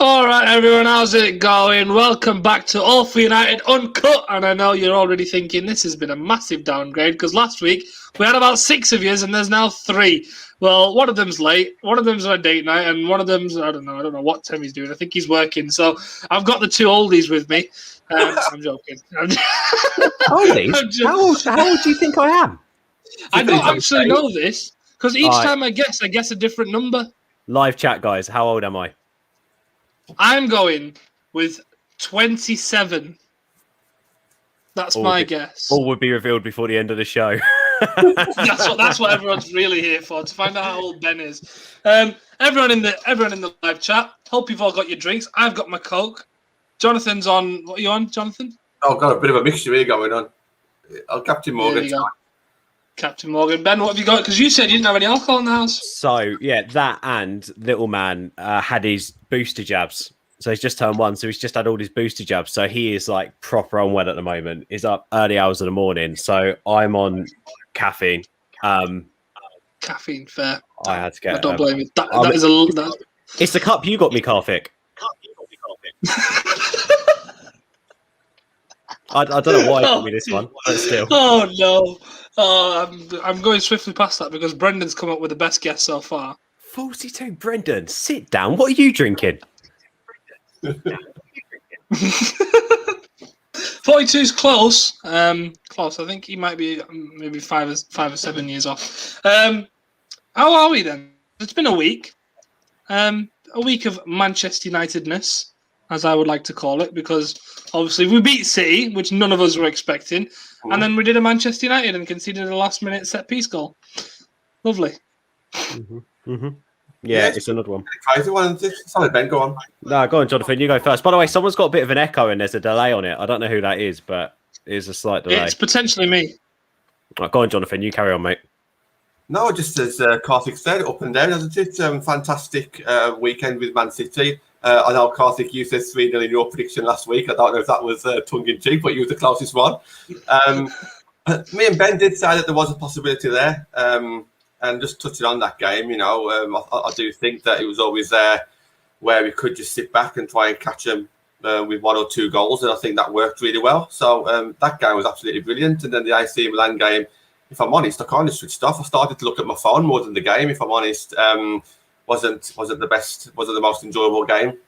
All right, everyone, how's it going? Welcome back to AFU United Uncut. And I know you're already thinking this has been a massive downgrade because last week we had about 6 of yous and there's now 3. Well, one of them's late, one of them's on a date night, and one of them's, I don't know what Tim he's doing. I think he's working. So I've got the 2 oldies with me. I'm joking. Oldies? How old do you think I am? I don't actually know this because each time I guess a different number. Live chat, guys. How old am I? I'm going with 27. That's my guess. All would be revealed before the end of the show. That's what everyone's really here for, to find out how old Ben is. Everyone in the live chat, hope you've all got your drinks. I've got my Coke. Jonathan's on. What are you on, Jonathan? I've got a bit of a mixture here going on. Captain Morgan. Captain Morgan. Ben, what have you got? Because you said you didn't have any alcohol in the house. So, yeah, that and little man had his booster jabs. So he's just turned 1, so he's just had all his booster jabs. So he is like proper unwell at the moment. He's up early hours of the morning. So I'm on caffeine. Caffeine, fair. I had to get. I don't blame you. It's the cup you got me, Karthik. I don't know why you got me this one, but still. Oh no! I'm going swiftly past that because Brendan's come up with the best guess so far. 42, Brendan, sit down. What are you drinking? 42's close. Close. I think he might be maybe 5 or 7 years off. How are we then? It's been a week. A week of Manchester Unitedness, as I would like to call it, because obviously we beat City, which none of us were expecting, and then we did a Manchester United and conceded a last-minute set-piece goal. Lovely. Yeah, it's another one. Crazy one. Sorry, Ben, go on. No, go on, Jonathan. You go first. By the way, someone's got a bit of an echo and there's a delay on it. I don't know who that is, but there's a slight delay. It's potentially me. Right, go on, Jonathan. You carry on, mate. No, just as Karthik said, up and down, hasn't it? Fantastic weekend with Man City. I know, Karthik, you said 3-0 in your prediction last week. I don't know if that was tongue-in-cheek, but you were the closest one. Me and Ben did say that there was a possibility there. And just touching on that game, you know, I do think that it was always there where we could just sit back and try and catch them with 1 or 2 goals. And I think that worked really well. So that game was absolutely brilliant. And then the AC Milan game, if I'm honest, I kind of switched off. I started to look at my phone more than the game, if I'm honest. Wasn't the best, wasn't the most enjoyable game.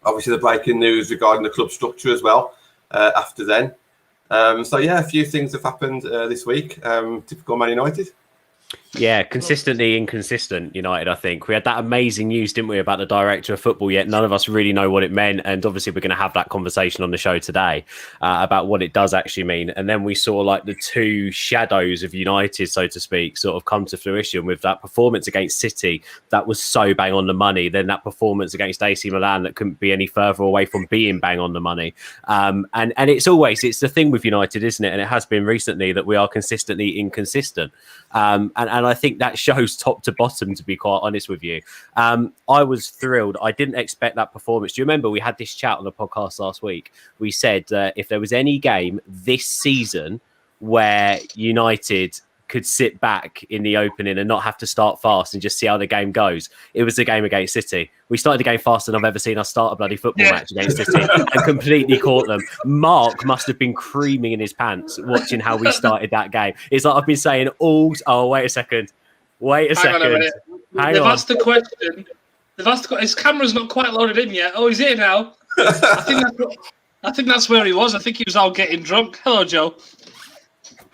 Obviously, the breaking news regarding the club structure as well after then. So, yeah, a few things have happened this week. Typical Man United. Yeah, consistently inconsistent United, I think. We had that amazing news, didn't we, about the director of football, yet none of us really know what it meant. And obviously we're going to have that conversation on the show today about what it does actually mean. And then we saw like the 2 shadows of United, so to speak, sort of come to fruition with that performance against City that was so bang on the money. Then that performance against AC Milan that couldn't be any further away from being bang on the money. And it's the thing with United, isn't it? And it has been recently that we are consistently inconsistent. And I think that shows top to bottom, to be quite honest with you. I was thrilled. I didn't expect that performance. Do you remember we had this chat on the podcast last week? We said if there was any game this season where United could sit back in the opening and not have to start fast and just see how the game goes, it was the game against City. We started the game faster than I've ever seen us start a bloody football match against City and completely caught them. Mark must have been creaming in his pants watching how we started that game. It's like I've been saying wait a second. Hang on. They've asked the question. His camera's not quite loaded in yet. Oh, he's here now. I think that's where he was. I think he was out getting drunk. Hello, Joe.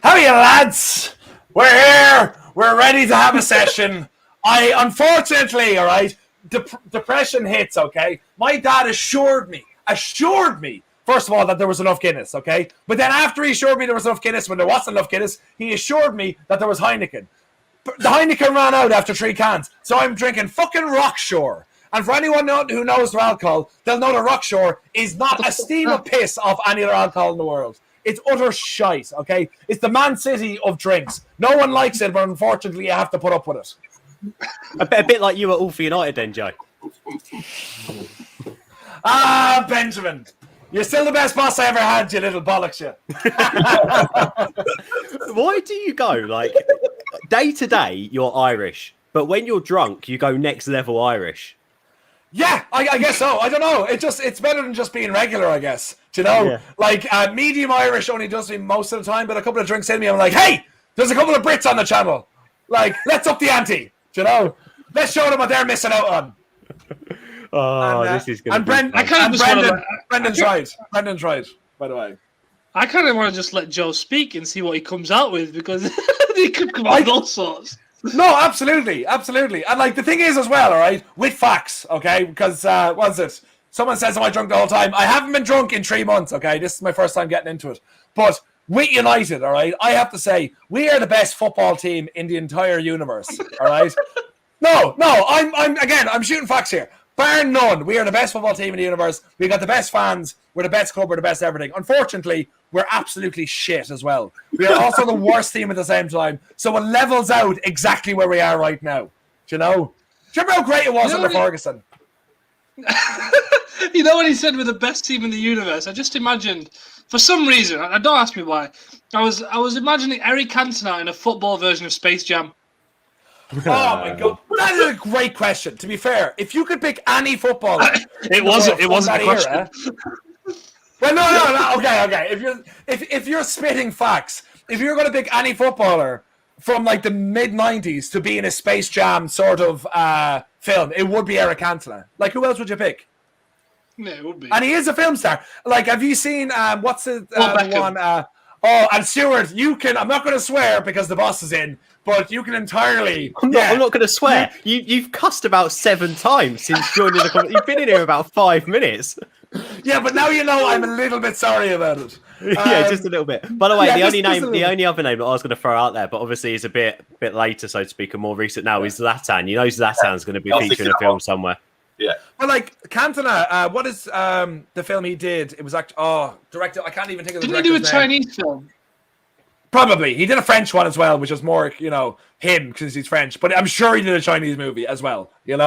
How are you, lads? We're here. We're ready to have a session. Unfortunately, all right, depression hits, okay? My dad assured me, first of all, that there was enough Guinness, okay? But then after he assured me there was enough Guinness, when there wasn't enough Guinness, he assured me that there was Heineken. The Heineken ran out after 3 cans, so I'm drinking fucking Rockshore. And for anyone who knows their alcohol, they'll know that Rockshore is not a steam of piss off any other alcohol in the world. It's utter shite, okay? It's the Man City of drinks. No one likes it, but unfortunately you have to put up with it. A bit like you at All for United then, Joe. Benjamin. You're still the best boss I ever had, you little bollocks, you. Why do you go, like, day to day, you're Irish, but when you're drunk, you go next level Irish? Yeah, I guess so. I don't know. It's better than just being regular, I guess. Do you know? Yeah. Like, medium Irish only does me most of the time, but a couple of drinks in me, I'm like, hey, there's a couple of Brits on the channel. Like, let's up the ante. Do you know? Let's show them what they're missing out on. Oh, And, this is going to be I kind of Brendan tried. Brendan tried, by the way. I kind of want to just let Joe speak and see what he comes out with, because he could come out with all sorts. No, absolutely. And like the thing is as well, all right, with facts, okay? Because what's it? Someone says, "Am I drunk the whole time?" I haven't been drunk in 3 months. Okay, this is my first time getting into it. But with United, all right, I have to say we are the best football team in the entire universe. All right. No, I'm shooting facts here. Bar none, we are the best football team in the universe. We got the best fans. We're the best club. We're the best everything. Unfortunately, we're absolutely shit as well. We are also the worst team at the same time. So it levels out exactly where we are right now. Do you know? Do you remember how great it was under Ferguson? You know when he said we're the best team in the universe? I just imagined, for some reason, I don't ask me why, I was imagining Eric Cantona in a football version of Space Jam. Oh my god, that is a great question. To be fair, if you could pick any footballer, it wasn't a question. Era, well, no. Okay. If you're spitting facts, if you're going to pick any footballer from like the mid '90s to be in a Space Jam sort of film, it would be Eric Cantona. Like, who else would you pick? Yeah, it would be. And he is a film star. Like, have you seen what's the one? And Stuart, you can. I'm not going to swear because the boss is in. But you can entirely... I'm not going to swear. You've cussed about 7 times since joining the conversation. You've been in here about 5 minutes. Yeah, but now you know I'm a little bit sorry about it. Yeah, just a little bit. By the way, the only other name that I was going to throw out there, but obviously is a bit later, so to speak, and more recent now, is Zlatan. You know Zlatan's going to be featured in a film somewhere. Yeah. Well, like, Cantona, what is the film he did? It was actually... director... I can't even think of the director's name. Didn't he do a Chinese film? Probably. He did a French one as well, which was more, him, because he's French. But I'm sure he did a Chinese movie as well, I'm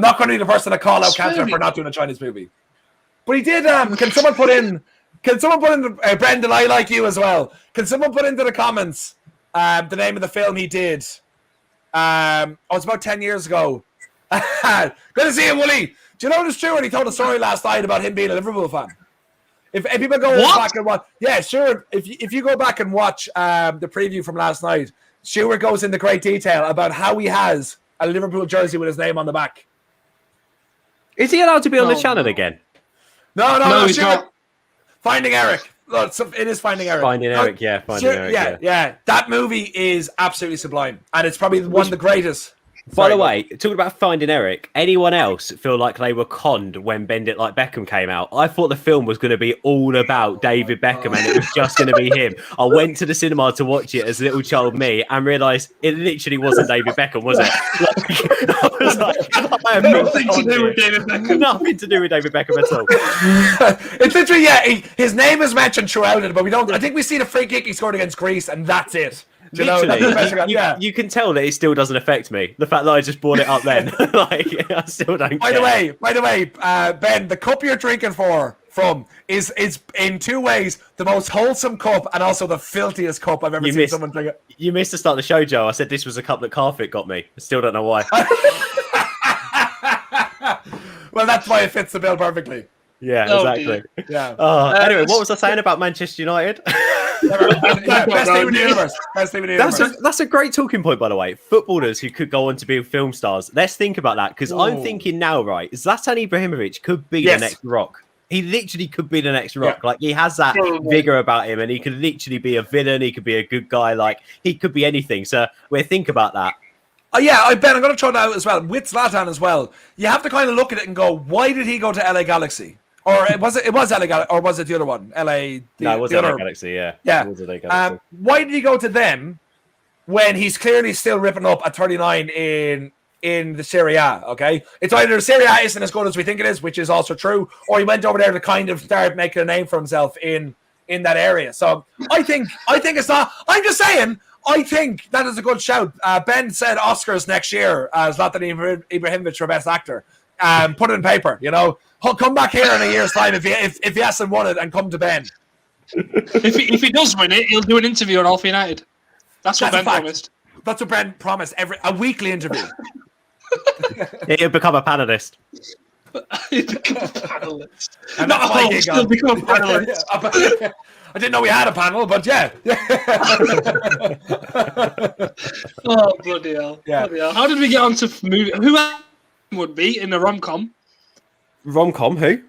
not going to be the person to call out Cantona for not doing a Chinese movie. But he did, can someone put in, Brendan, I like you as well. Can someone put into the comments the name of the film he did? It's about 10 years ago. Good to see you, Wooly. Do you know this, Stuart? He told a story last night about him being a Liverpool fan. If people go back and watch, yeah, sure. If you go back and watch the preview from last night, Stuart goes into great detail about how he has a Liverpool jersey with his name on the back. Is he allowed to be on the channel again? No, he's not. Finding Eric. Look, it is Finding Eric. Finding Eric. Yeah. That movie is absolutely sublime, and it's probably one of the greatest. By the way, talking about Finding Eric, anyone else feel like they were conned when Bend It Like Beckham came out? I thought the film was going to be all about David Beckham and it was just going to be him. I went to the cinema to watch it as a little child me and realised it literally wasn't David Beckham, was it? I was like, I have nothing to do with David Beckham. Nothing to do with David Beckham at all. It's literally, his name is mentioned throughout it, but we don't. I think we see the free kick he scored against Greece, and that's it. Literally, you can tell that it still doesn't affect me. The fact that I just brought it up then, I still don't. By the way, Ben, the cup you're drinking from is in 2 ways the most wholesome cup and also the filthiest cup I've ever seen someone drink it. You missed to start the show, Joe. I said this was a cup that Carfit got me. I still don't know why. Well, that's why it fits the bill perfectly. Yeah, exactly. Yeah. Anyway, what was I saying about Manchester United? Best team in the universe. That's a great talking point, by the way. Footballers who could go on to be film stars. Let's think about that, because I'm thinking now, right? Zlatan Ibrahimovic could be the next Rock. He literally could be the next Rock. Like, he has that vigor about him, and he could literally be a villain. He could be a good guy. Like, he could be anything. So we think about that. Ben, I'm going to throw that out as well. With Zlatan as well, you have to kind of look at it and go, why did he go to LA Galaxy? Or it was LA Galaxy, or was it the other one? It was LA Galaxy, yeah. Yeah. It was LA Galaxy. Why did he go to them when he's clearly still ripping up at 39 in the Serie A, okay? It's either the Serie A isn't as good as we think it is, which is also true, or he went over there to kind of start making a name for himself in that area. So I think it's not. I'm just saying, I think that is a good shout. Ben said Oscars next year, Zlatan Ibrahimovic for Best Actor. Put it in paper, He'll come back here in a year's time if he hasn't won it and come to Ben. If he does win it, he'll do an interview on Alpha United. That's what Ben promised. That's what Ben promised. A weekly interview. He'll become a panelist. He'd become a panelist. And Not that's a my host, gig he'll on. become a panelist. I didn't know we had a panel, but yeah. Oh, bloody hell. Yeah. Bloody hell. How did we get on to movie? Who else would be in a rom-com? Rom-com, who? Who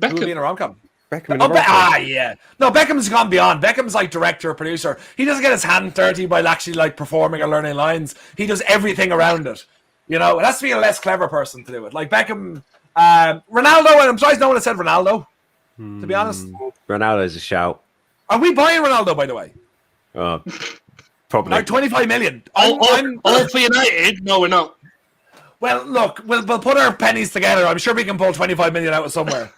would be in Beckham. a rom-com? Beckham in a Oh, rom-com. yeah. No, Beckham's gone beyond. Beckham's like director, producer. He doesn't get his hand dirty by actually like performing or learning lines. He does everything around it. You know, it has to be a less clever person to do it. Like Beckham, Ronaldo, and I'm surprised no one has said Ronaldo, to be honest. Ronaldo's a shout. Are we buying Ronaldo, by the way? Probably. Like 25 million. All for United? No, we're not. Well, look, we'll put our pennies together. I'm sure we can pull 25 million out of somewhere.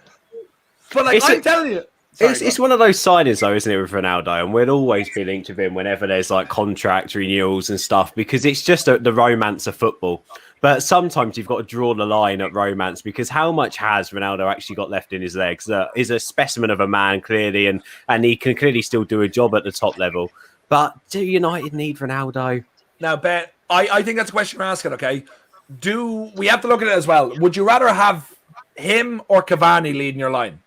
But like, I'm telling you. Sorry, It's one of those signings, though, isn't it, with Ronaldo? And we'll always be linked with him whenever there's like contract renewals and stuff, because it's just the romance of football. But sometimes you've got to draw the line at romance, because how much has Ronaldo actually got left in his legs? He's a specimen of a man, clearly, and he can clearly still do a job at the top level. But do United need Ronaldo? Now, Ben, I think that's a question we're asking, okay? Do we have to look at it as well? Would you rather have him or Cavani leading your line?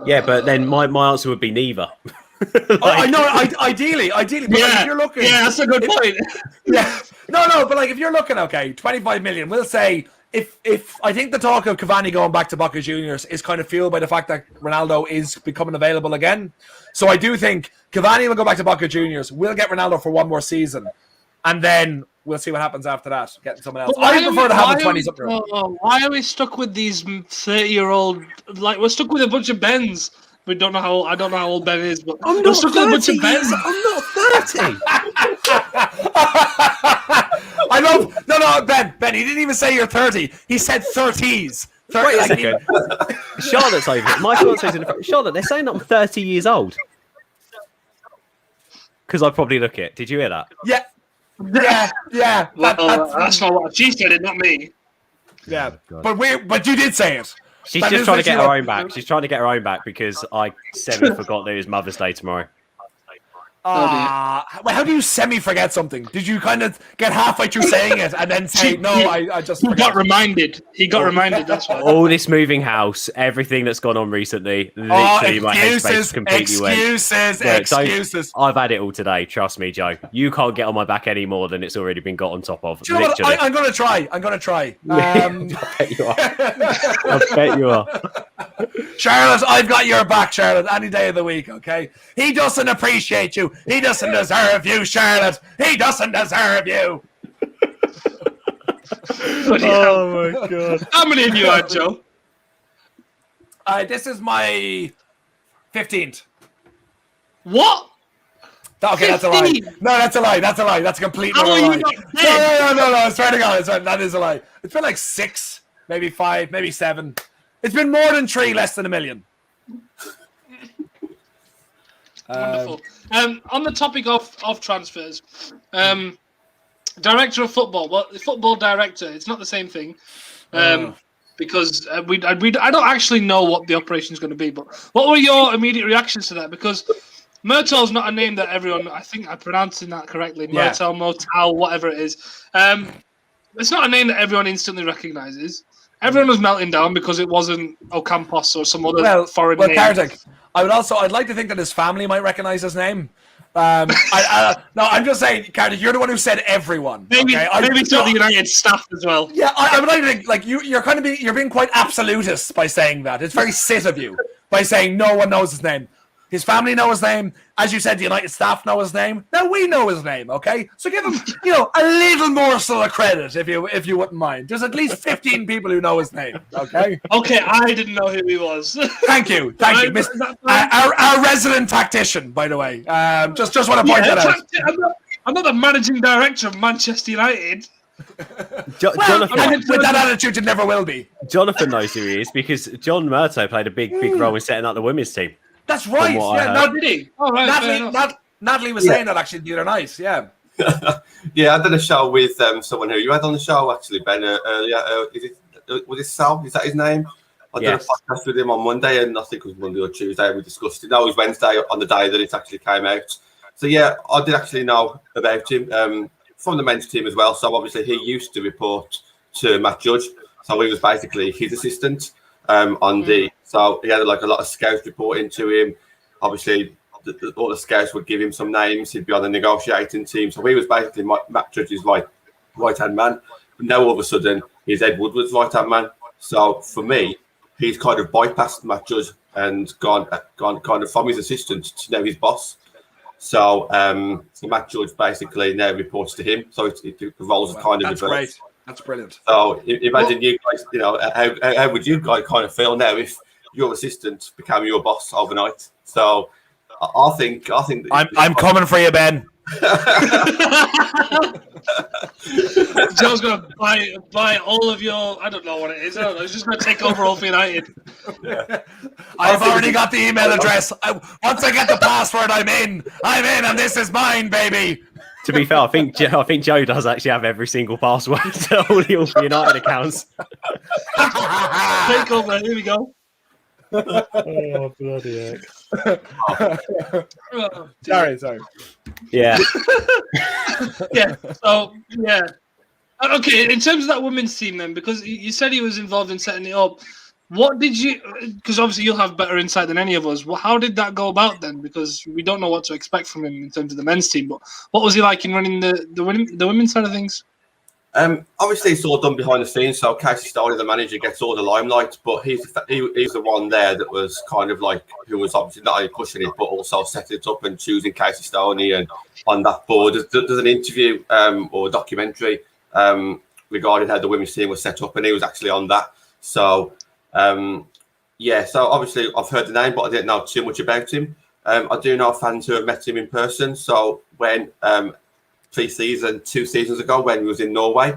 Yeah, but then my answer would be neither. I know, ideally, but like, if you're looking, Yeah, that's a good point. no, but like if you're looking, okay, 25 million, we'll say if I think the talk of Cavani going back to Boca Juniors is kind of fueled by the fact that Ronaldo is becoming available again. So I do think Cavani will go back to Boca Juniors. We'll get Ronaldo for one more season, and then we'll see what happens after that. Getting someone else. I prefer to have the 20s up there. Why are we stuck with these 30-year-old? Like, we're stuck with a bunch of Bens. We don't know how. I don't know how old Ben is, but we're stuck with a bunch of Bens. I'm not 30. I love no, Ben. He didn't even say you're 30. He said 30s. 30, Wait a like, second. Charlotte's over. My fiance's in the front. Charlotte, they're saying I'm 30 years old. Because I probably look it. Did you hear that? Yeah. Well, that's not what she said. It, not me. Yeah, but you did say it. She's That just is trying to get literally her own back. She's trying to get her own back because I semi-forgot that it was Mother's Day tomorrow. Well, how do you semi-forget something? Did you kind of get halfway through saying it and then say, no, I just He forgot? got reminded. That's why. All this moving house, everything that's gone on recently, literally my headspace completely went. Excuses. I've had it all today. Trust me, Joe. You can't get on my back any more than it's already been got on top of. Do you know what? Literally. I'm going to try. I bet you are. I bet you are. Charlotte, I've got your back, Charlotte, any day of the week, okay? He doesn't appreciate you. He doesn't deserve you, Charlotte. He doesn't deserve you. Oh, my God. How many of you are, Joe? This is my 15th. What? Okay, that's a lie. 15? No, that's a lie. That's a complete How are lie. you not dead? No. I swear to God, that is a lie. It's been like 6, maybe 5, maybe 7. It's been more than 3, less than 1 million. Wonderful. On the topic of transfers, director of football. Well, the football director. It's not the same thing, because I don't actually know what the operation is going to be. But what were your immediate reactions to that? Because Murtough's not a name that everyone. I think I'm pronouncing that correctly. Yeah. Murtough, whatever it is. It's not a name that everyone instantly recognizes. Everyone was melting down because it wasn't Ocampos or some other foreign name. Kartik, I'd like to think that his family might recognize his name. No, I'm just saying, Kartik, you're the one who said everyone. Maybe okay? some of the United staff as well. Yeah, I would like to think, like you're being quite absolutist by saying that. It's very sit of you by saying no one knows his name. His family know his name. As you said, the United staff know his name. Now we know his name, okay? So give him, a little morsel of credit if you wouldn't mind. There's at least 15 people who know his name, okay? Okay, I didn't know who he was. Thank you, our resident tactician, by the way. Just want to point that out. I'm not the managing director of Manchester United. Jonathan, with that attitude, it never will be. Jonathan knows who he is because John Murtough played a big role in setting up the women's team. That's right. Yeah, did he? Oh, right, Natalie was saying that actually the other night. Yeah. Yeah, I did a show with someone who you had on the show actually, Ben, earlier. Was it Sal? Is that his name? I did a podcast with him on Monday, and I think it was Monday or Tuesday, and we discussed it. No, it was Wednesday on the day that it actually came out. So yeah, I did actually know about him from the men's team as well. So obviously he used to report to Matt Judge. So he was basically his assistant so he had like a lot of scouts reporting to him. Obviously, all the scouts would give him some names. He'd be on the negotiating team. So he was basically Matt Judge's right-hand man. But now all of a sudden, he's Ed Woodward's right-hand man. So for me, he's kind of bypassed Matt Judge and gone kind of from his assistant to now his boss. So Matt Judge basically now reports to him. So the roles are kind of reversed. Great. That's brilliant. So imagine you guys, how would you guys kind of feel now if your assistant became your boss overnight? So I think I'm coming for you, Ben. Joe's going to buy all of your, I don't know what it is. I don't know. He's just going to take over all for United. Yeah. I've already got the email address. Once I get the password, I'm in, and this is mine, baby. To be fair, I think Joe does actually have every single password to all the All United accounts. Take over. Here we go. Oh, bloody heck. Sorry. Yeah. Yeah. So, yeah. Okay, in terms of that women's team then, because you said he was involved in setting it up, what did you, because obviously you'll have better insight than any of us, how did that go about then? Because we don't know what to expect from him in terms of the men's team, but what was he like in running the women's side of things? Obviously, it's all done behind the scenes. So Casey Stoney, the manager, gets all the limelight, but he's the one there that was kind of like who was obviously not only pushing it, but also setting it up and choosing Casey Stoney. And on that board, there's an interview or a documentary regarding how the women's team was set up, and he was actually on that. So so obviously I've heard the name, but I didn't know too much about him. I do know fans who have met him in person. So when pre-season 2 seasons ago when he was in Norway,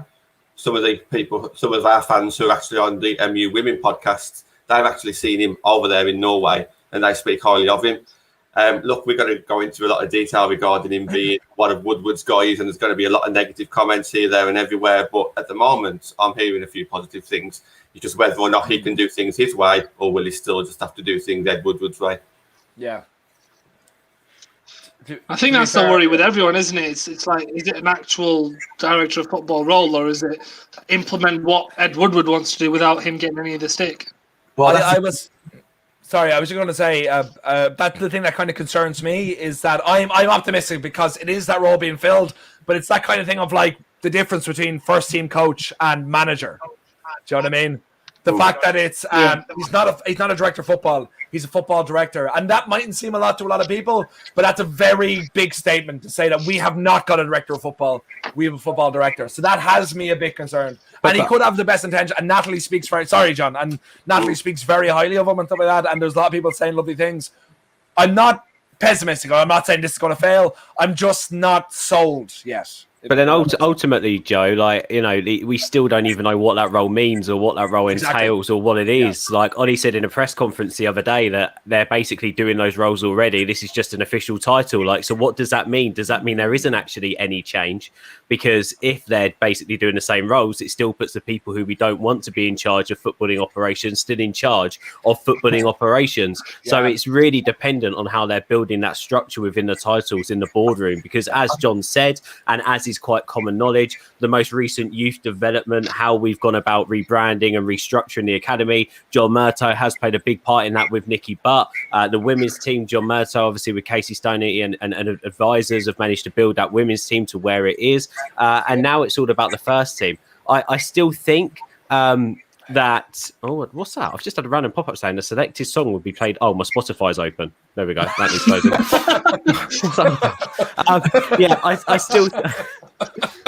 some of our fans who are actually on the MU Women podcast, they've actually seen him over there in Norway and they speak highly of him. Look, we're going to go into a lot of detail regarding him being one of Woodward's guys, and there's going to be a lot of negative comments here, there and everywhere, but at the moment I'm hearing a few positive things. It's just whether or not he can do things his way, or will he still just have to do things Ed Woodward's way. Yeah. I think that's the worry with everyone, isn't it? It's like, is it an actual director of football role, or is it implement what Ed Woodward wants to do without him getting any of the stick? Well, I was just going to say that's the thing that kind of concerns me, is that I'm optimistic because it is that role being filled, but it's that kind of thing of like the difference between first team coach and manager. Do you know what I mean? The fact that it's he's not a director of football. He's a football director. And that mightn't seem a lot to a lot of people, but that's a very big statement to say that we have not got a director of football. We have a football director. So that has me a bit concerned. And he could have the best intention. And Natalie speaks John. And Natalie speaks very highly of him and stuff like that. And there's a lot of people saying lovely things. I'm not pessimistic. I'm not saying this is going to fail. I'm just not sold yet. But then ultimately, Joe, like, you know, we still don't even know what that role means or what that role entails or what it is. Yeah. Like Ollie said in a press conference the other day that they're basically doing those roles already. This is just an official title. Like, so what does that mean? Does that mean there isn't actually any change? Because if they're basically doing the same roles, it still puts the people who we don't want to be in charge of footballing operations still in charge of footballing operations. Yeah. So it's really dependent on how they're building that structure within the titles in the boardroom. Because as John said, and as is quite common knowledge, the most recent youth development, how we've gone about rebranding and restructuring the academy, John Murtough has played a big part in that with Nicky Butt. The women's team, John Murtough, obviously with Casey Stoney and advisors, have managed to build that women's team to where it is. And now it's all about the first team. I still think that... Oh, what's that? I've just had a random pop-up saying the selected song would be played... Oh, my Spotify's open. There we go. That needs closing. Yeah,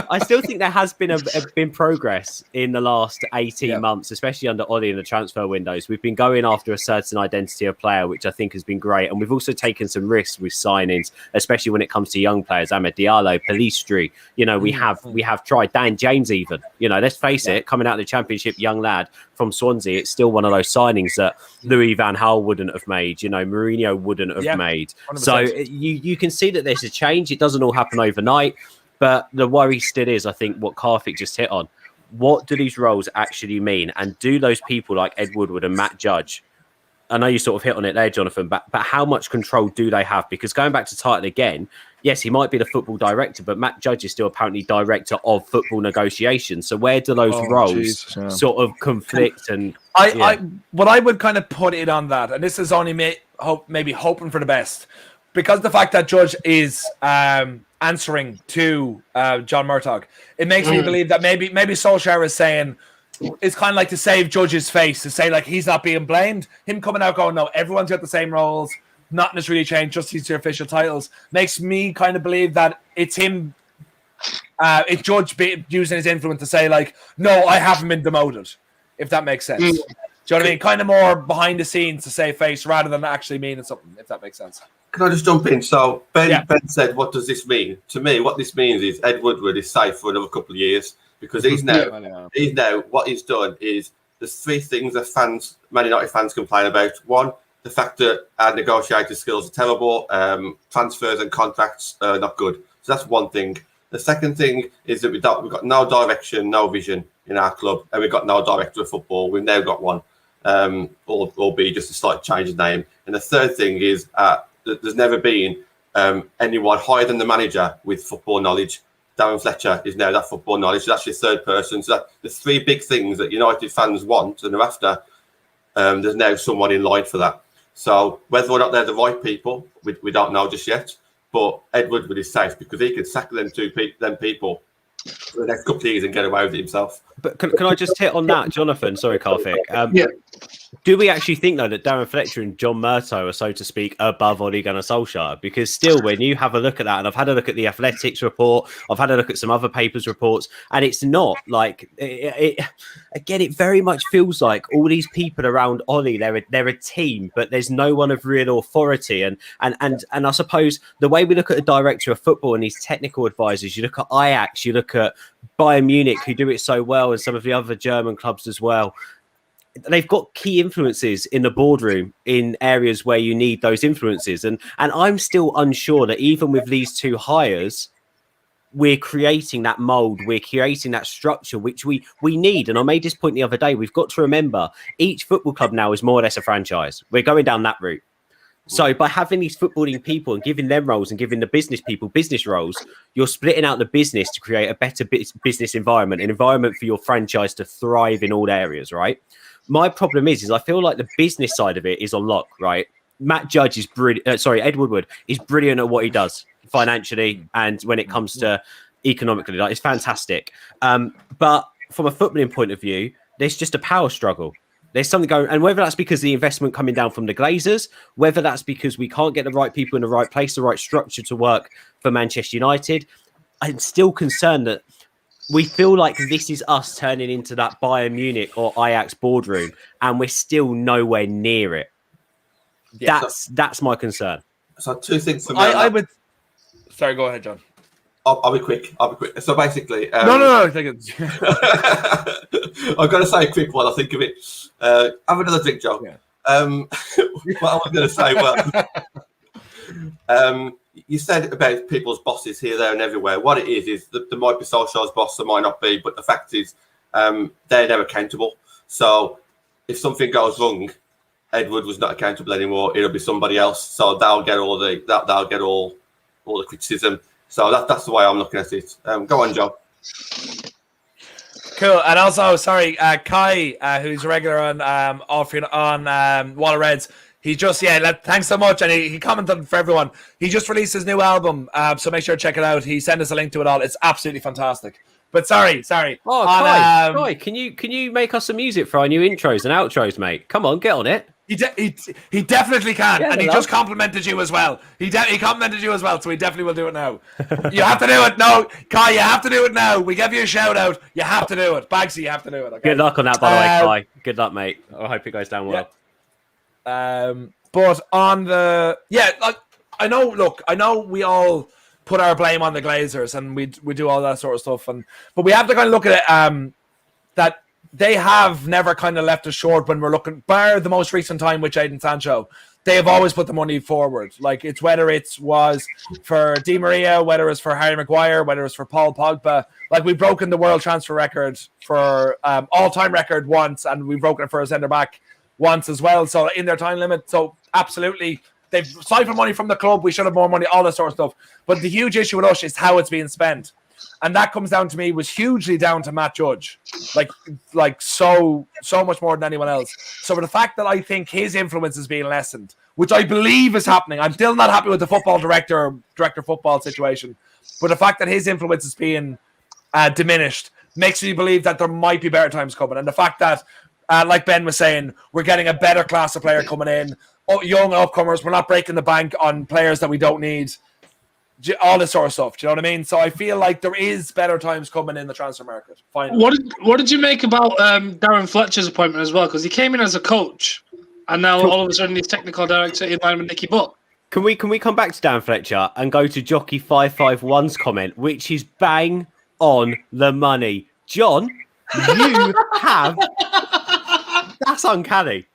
I still think there has been progress in the last 18 months, especially under Ollie in the transfer windows. We've been going after a certain identity of player, which I think has been great. And we've also taken some risks with signings, especially when it comes to young players. Ahmed Diallo, Pelistri. You know, we have tried Dan James even. You know, let's face it, coming out of the Championship, young lad from Swansea, it's still one of those signings that Louis van Gaal wouldn't have made. You know, Mourinho wouldn't have made. 100%. So you can see that there's a change. It doesn't all happen overnight. But the worry still is, I think, what Karthik just hit on. What do these roles actually mean? And do those people like Ed Woodward and Matt Judge I know you sort of hit on it there, Jonathan, but how much control do they have? Because going back to title again, yes, he might be the football director, but Matt Judge is still apparently director of football negotiations. So where do those roles sort of conflict? And what I would kind of put it on that, and this is only maybe hoping for the best, because the fact that Judge is answering to John Murtough, it makes me believe that maybe Solskjaer is saying, it's kind of like to save Judge's face, to say like he's not being blamed. Him coming out going, no, everyone's got the same roles, nothing has really changed, just these two official titles, makes me kind of believe that it's him, it's Judge using his influence to say like, no, I haven't been demoted, if that makes sense. Do you know what I mean? Kind of more behind the scenes to save face rather than actually meaning something, if that makes sense. Can I just jump in? So Ben said, what does this mean? To me, what this means is Ed Woodward is safe for another couple of years, because he's now what he's done is there's three things that Man United fans complain about. One, the fact that our negotiating skills are terrible, transfers and contracts are not good. So that's one thing. The second thing is that we've got no direction, no vision in our club, and we've got no director of football. We've now got one, albeit just a slight change of name. And the third thing is that there's never been anyone higher than the manager with football knowledge. Darren Fletcher is now that football knowledge. So that's your third person. So the three big things that United fans want and are after, there's now someone in line for that. So whether or not they're the right people, we don't know just yet. But Ed Woodward is safe because he can sack them people for the next couple of years and get away with it himself. But can I just hit on that, Jonathan? Sorry, Karthik. Do we actually think, though, that Darren Fletcher and John Murtough are, so to speak, above Ole Gunnar Solskjaer? Because still, when you have a look at that, and I've had a look at the Athletics report, I've had a look at some other papers' reports, and it's not like again, it very much feels like all these people around Ole, they're a team, but there's no one of real authority. And I suppose the way we look at the director of football and these technical advisors, you look at Ajax, you look at Bayern Munich, who do it so well, and some of the other German clubs as well. They've got key influences in the boardroom in areas where you need those influences. And I'm still unsure that even with these two hires, we're creating that mold, we're creating that structure, which we need. And I made this point the other day. We've got to remember each football club now is more or less a franchise. We're going down that route. So by having these footballing people and giving them roles and giving the business people business roles, you're splitting out the business to create a better business environment, an environment for your franchise to thrive in all areas, right? My problem is I feel like the business side of it is on lock, right? Matt Judge is brilliant. Ed Woodward is brilliant at what he does financially and when it comes to economically, like it's fantastic. But from a footballing point of view, there's just a power struggle. There's something going, and whether that's because the investment coming down from the Glazers, whether that's because we can't get the right people in the right place, the right structure to work for Manchester United, I'm still concerned that we feel like this is us turning into that Bayern Munich or Ajax boardroom, and we're still nowhere near it. Yeah, that's my concern. So two things for me. I would. Sorry, go ahead, John. I'll be quick. So basically, no. Take it. I've got to say a quick one. I think of it. Have another drink, Joe. Yeah. What I was going to say, you said about people's bosses here, there, and everywhere. What it is that there might be Solskjaer's boss, there might not be, but the fact is, they're accountable. So if something goes wrong, Edward was not accountable anymore. It'll be somebody else. So they'll get all the criticism. So that's the way I'm looking at it. Go on, Joe. Cool. And also, sorry, Kai, who's a regular on Waller Reds. He just, thanks so much. And he commented for everyone. He just released his new album. So make sure to check it out. He sent us a link to it all. It's absolutely fantastic. But sorry. Oh, Kai, can you make us some music for our new intros and outros, mate? Come on, get on it. He definitely can, and he just complimented you as well. He complimented you as well, so he definitely will do it now. You have to do it. No, Kai, you have to do it now. We give you a shout out. You have to do it. Bagsy, you have to do it. Okay? Good luck on that, by the way, Kai. Good luck, mate. I hope it goes down well. Yeah. But on the I know we all put our blame on the Glazers, and we do all that sort of stuff, but we have to kind of look at it that they have never kind of left us short when we're looking, bar the most recent time with Jadon Sancho. They have always put the money forward. Like, it's whether it was for Di Maria, whether it's for Harry Maguire, whether it's for Paul Pogba. Like, we've broken the world transfer record for all-time record once, and we've broken it for a centre-back wants as well. So in their time limit, so absolutely, they've siphoned money from the club. We should have more money, all that sort of stuff. But the huge issue with us is how it's being spent. And that comes down to me, was hugely down to Matt Judge, like so much more than anyone else. So for the fact that I think his influence is being lessened, which I believe is happening, I'm still not happy with the football director football situation. But the fact that his influence is being diminished makes me believe that there might be better times coming. And the fact that, like Ben was saying, we're getting a better class of player coming in, young upcomers. We're not breaking the bank on players that we don't need. All this sort of stuff. Do you know what I mean? So I feel like there is better times coming in the transfer market. Finally. What did you make about Darren Fletcher's appointment as well? Because he came in as a coach, and now all of a sudden he's technical director in line with Nicky Butt. Can we come back to Dan Fletcher and go to Jockey 551's comment, which is bang on the money? John, you have that's uncanny.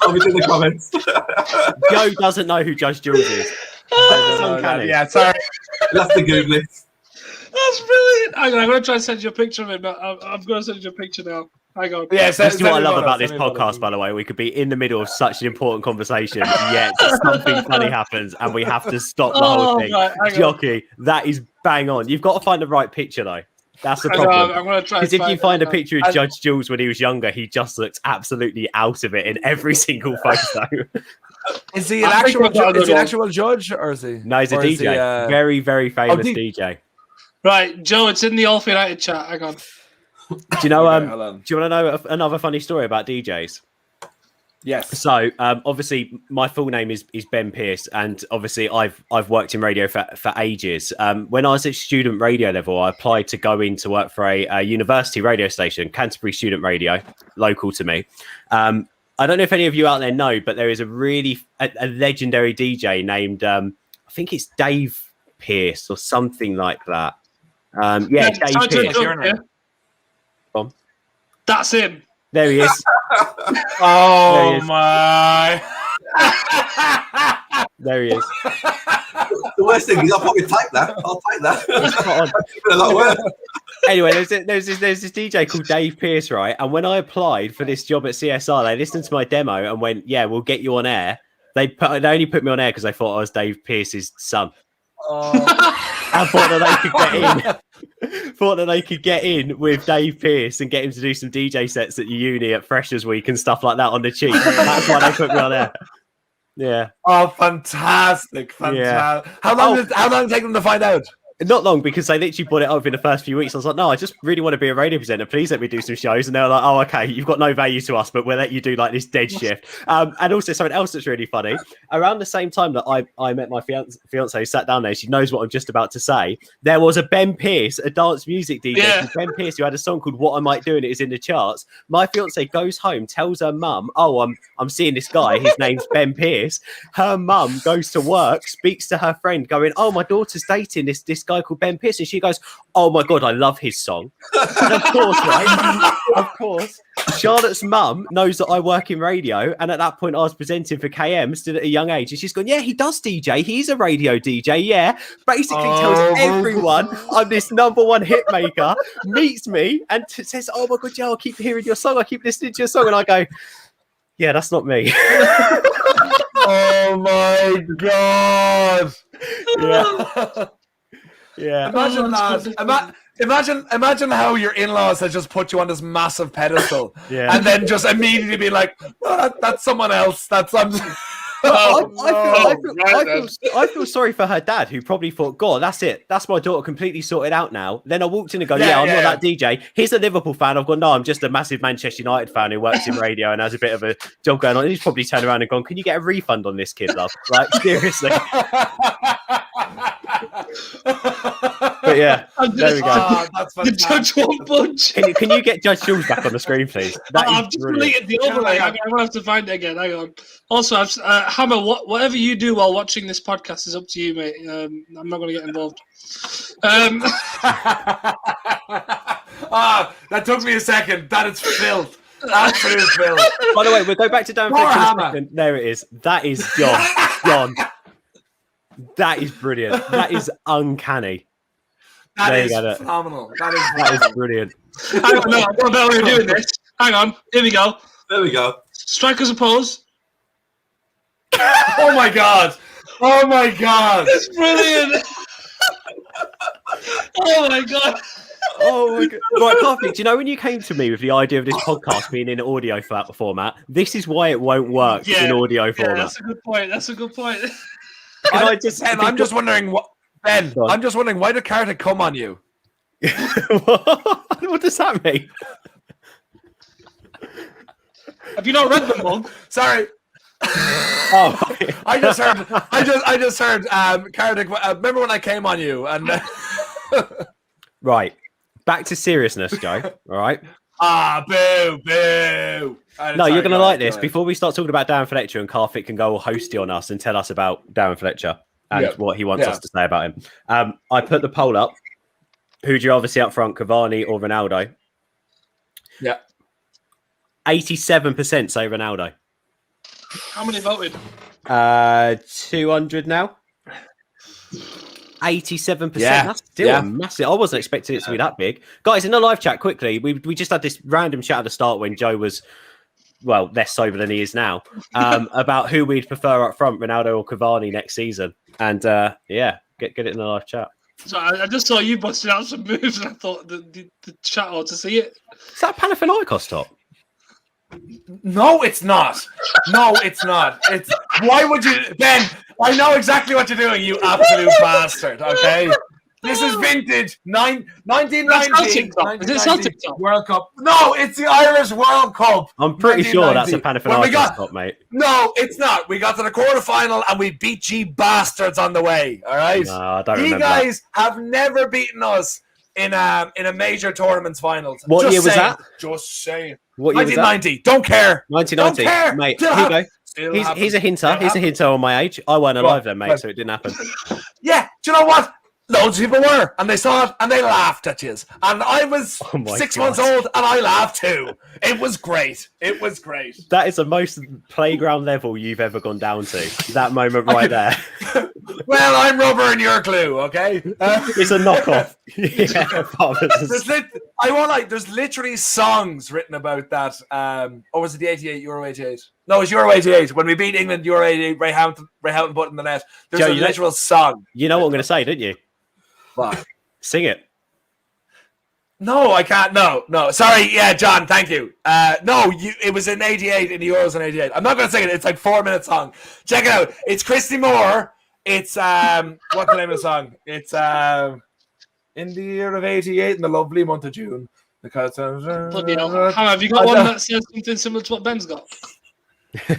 I'll be in the comments. Joe doesn't know who Judge Jules is. That's uncanny. Yeah, sorry. You'll have to Google it. That's brilliant. I'm going to try and send you a picture of him. I'm going to send you a picture now. Hang on. Yeah, that's what I love about this podcast, by the way. We could be in the middle of such an important conversation, yet something funny happens and we have to stop the whole thing. Right, Jockey, that is bang on. You've got to find the right picture, though. That's the problem. I'm going to try. Because if you find a picture of Judge Jules when he was younger, he just looks absolutely out of it in every single photo. Is he an actual judge, or is he? No, he's a DJ. Very, very famous DJ. Right, Joe, it's in the All for United chat. Hang on. Do you know? Do you want to know another funny story about DJs? Yes. So, obviously, my full name is Ben Pearce, and obviously, I've worked in radio for ages. When I was at student radio level, I applied to go in to work for a university radio station, Canterbury Student Radio, local to me. I don't know if any of you out there know, but there is a legendary DJ named I think it's Dave Pearce or something like that. Dave Pearce. That's him. There he is. Oh my! There he is. The worst thing is I'll probably type that. I'll type that. Anyway, there's this DJ called Dave Pearce, right? And when I applied for this job at CSR, they listened to my demo and went, "Yeah, we'll get you on air." They only put me on air because they thought I was Dave Pearce's son. I thought that they could get in. Thought that they could get in with Dave Pearce and get him to do some DJ sets at uni at Freshers Week and stuff like that on the cheap. That's why they put me on air. Yeah. Oh, fantastic! Yeah. How long did it take them to find out? Not long, because they literally brought it up in the first few weeks. I was like, no, I just really want to be a radio presenter. Please let me do some shows. And they were like, oh, okay, you've got no value to us, but we'll let you do like this dead shift. And also something else that's really funny. Around the same time that I met my fiance who sat down there, she knows what I'm just about to say. There was a Ben Pearce, a dance music DJ, Ben Pearce, who had a song called What I Might Do, and it is in the charts. My fiance goes home, tells her mum, oh, I'm seeing this guy. His name's Ben Pearce. Her mum goes to work, speaks to her friend going, oh, my daughter's dating this guy called Ben Pearce, and she goes, oh my god, I love his song. And of course, right? Of course, Charlotte's mum knows that I work in radio, and at that point I was presenting for KM still at a young age, and she's gone, yeah, he does DJ, he's a radio DJ, yeah. Basically tells everyone I'm this #1 hit maker, meets me and says, oh my god, Joe, I keep hearing your song, I keep listening to your song, and I go, yeah, that's not me. Oh my god. Yeah. Yeah. Imagine that. Imagine how your in-laws had just put you on this massive pedestal, and then just immediately be like, oh, that's someone else. That's I feel sorry for her dad, who probably thought, God, that's it. That's my daughter completely sorted out now. Then I walked in and go, I'm not that DJ. He's a Liverpool fan. I've gone, no, I'm just a massive Manchester United fan who works in radio and has a bit of a job going on. And he's probably turned around and gone, can you get a refund on this kid, love? Like, seriously. But yeah, there we go. That's the Judge won't budge. Can you get Judge Jules back on the screen, please? I've just deleted the overlay. I'm going to have to find it again. Hang on. Also, Hammer, whatever you do while watching this podcast is up to you, mate. I'm not going to get involved. That took me a second. That is filth. Absolute filth. By the way, we'll go back to Darren Fletcher. There it is. That is John. That is brilliant. That is uncanny. That is phenomenal. That is brilliant. I don't know. I don't know how we're doing this. Hang on. Here we go. There we go. Strikers oppose. Oh my god! Oh my god! It's brilliant. Oh my god. Oh my god! Right, Carthy, do you know when you came to me with the idea of this podcast being in audio format? This is why it won't work in audio format. That's a good point. That's a good point. I'm just wondering what Ben. I'm just wondering why did Carter come on you? What does that mean? Have you not read the mug? Sorry. Oh, I just heard. Carter, remember when I came on you? And right, back to seriousness, Joe. All right. Boo. No, you're going to like this. Before we start talking about Darren Fletcher, and Carthick can go all hosty on us and tell us about Darren Fletcher and what he wants us to say about him. I put the poll up. Who do you rather see up front, Cavani or Ronaldo? Yeah. 87% say Ronaldo. How many voted? 200 now. 87%. That's still massive. I wasn't expecting it to be that big. Guys, in the live chat, quickly, we just had this random chat at the start when Joe was, well, less sober than he is now, about who we'd prefer up front, Ronaldo or Cavani next season. And get it in the live chat. So I just saw you busting out some moves, and I thought the chat ought to see it. Is that Panathinaikos top? No, it's not. No, it's not. It's why would you, Ben? I know exactly what you're doing, you absolute bastard. Okay, this is vintage 1990 World Cup. No, it's the Irish World Cup. I'm pretty sure that's a Panathinaikos top, mate. No, it's not. We got to the quarterfinal and we beat you bastards on the way. All right. No, I don't remember. You guys have never beaten us in a major tournaments finals. What year was that? Just saying. What year 1990. Was that? Don't care. 1990. Don't care. Mate, here you go. Here's a hinter. Here's a hinter on my age. I weren't alive then, mate, so it didn't happen. Yeah. Do you know what? Loads of people were, and they saw it, and they laughed at you. And I was 6 months old, and I laughed too. It was great. It was great. That is the most playground level you've ever gone down to. That moment right there. Well, I'm rubber and you're glue, okay? It's a knockoff. I won't lie. There's literally songs written about that. Or was it the 88, Euro 88? No, it was Euro 88. When we beat England, Euro 88, Ray Houghton put in the net. There's a literal song. You know what I'm going to say, don't you? What? Sing it. No, I can't. No. Sorry. Yeah, John, thank you. It was in 88, in the Euros in 88. I'm not going to sing it. It's like 4-minute song. Check it out. It's Christy Moore. It's, what's the name of the song? It's, in the year of 88, in the lovely month of June. Because bloody hell. Hannah, have you got one that says something similar to what Ben's got? I'll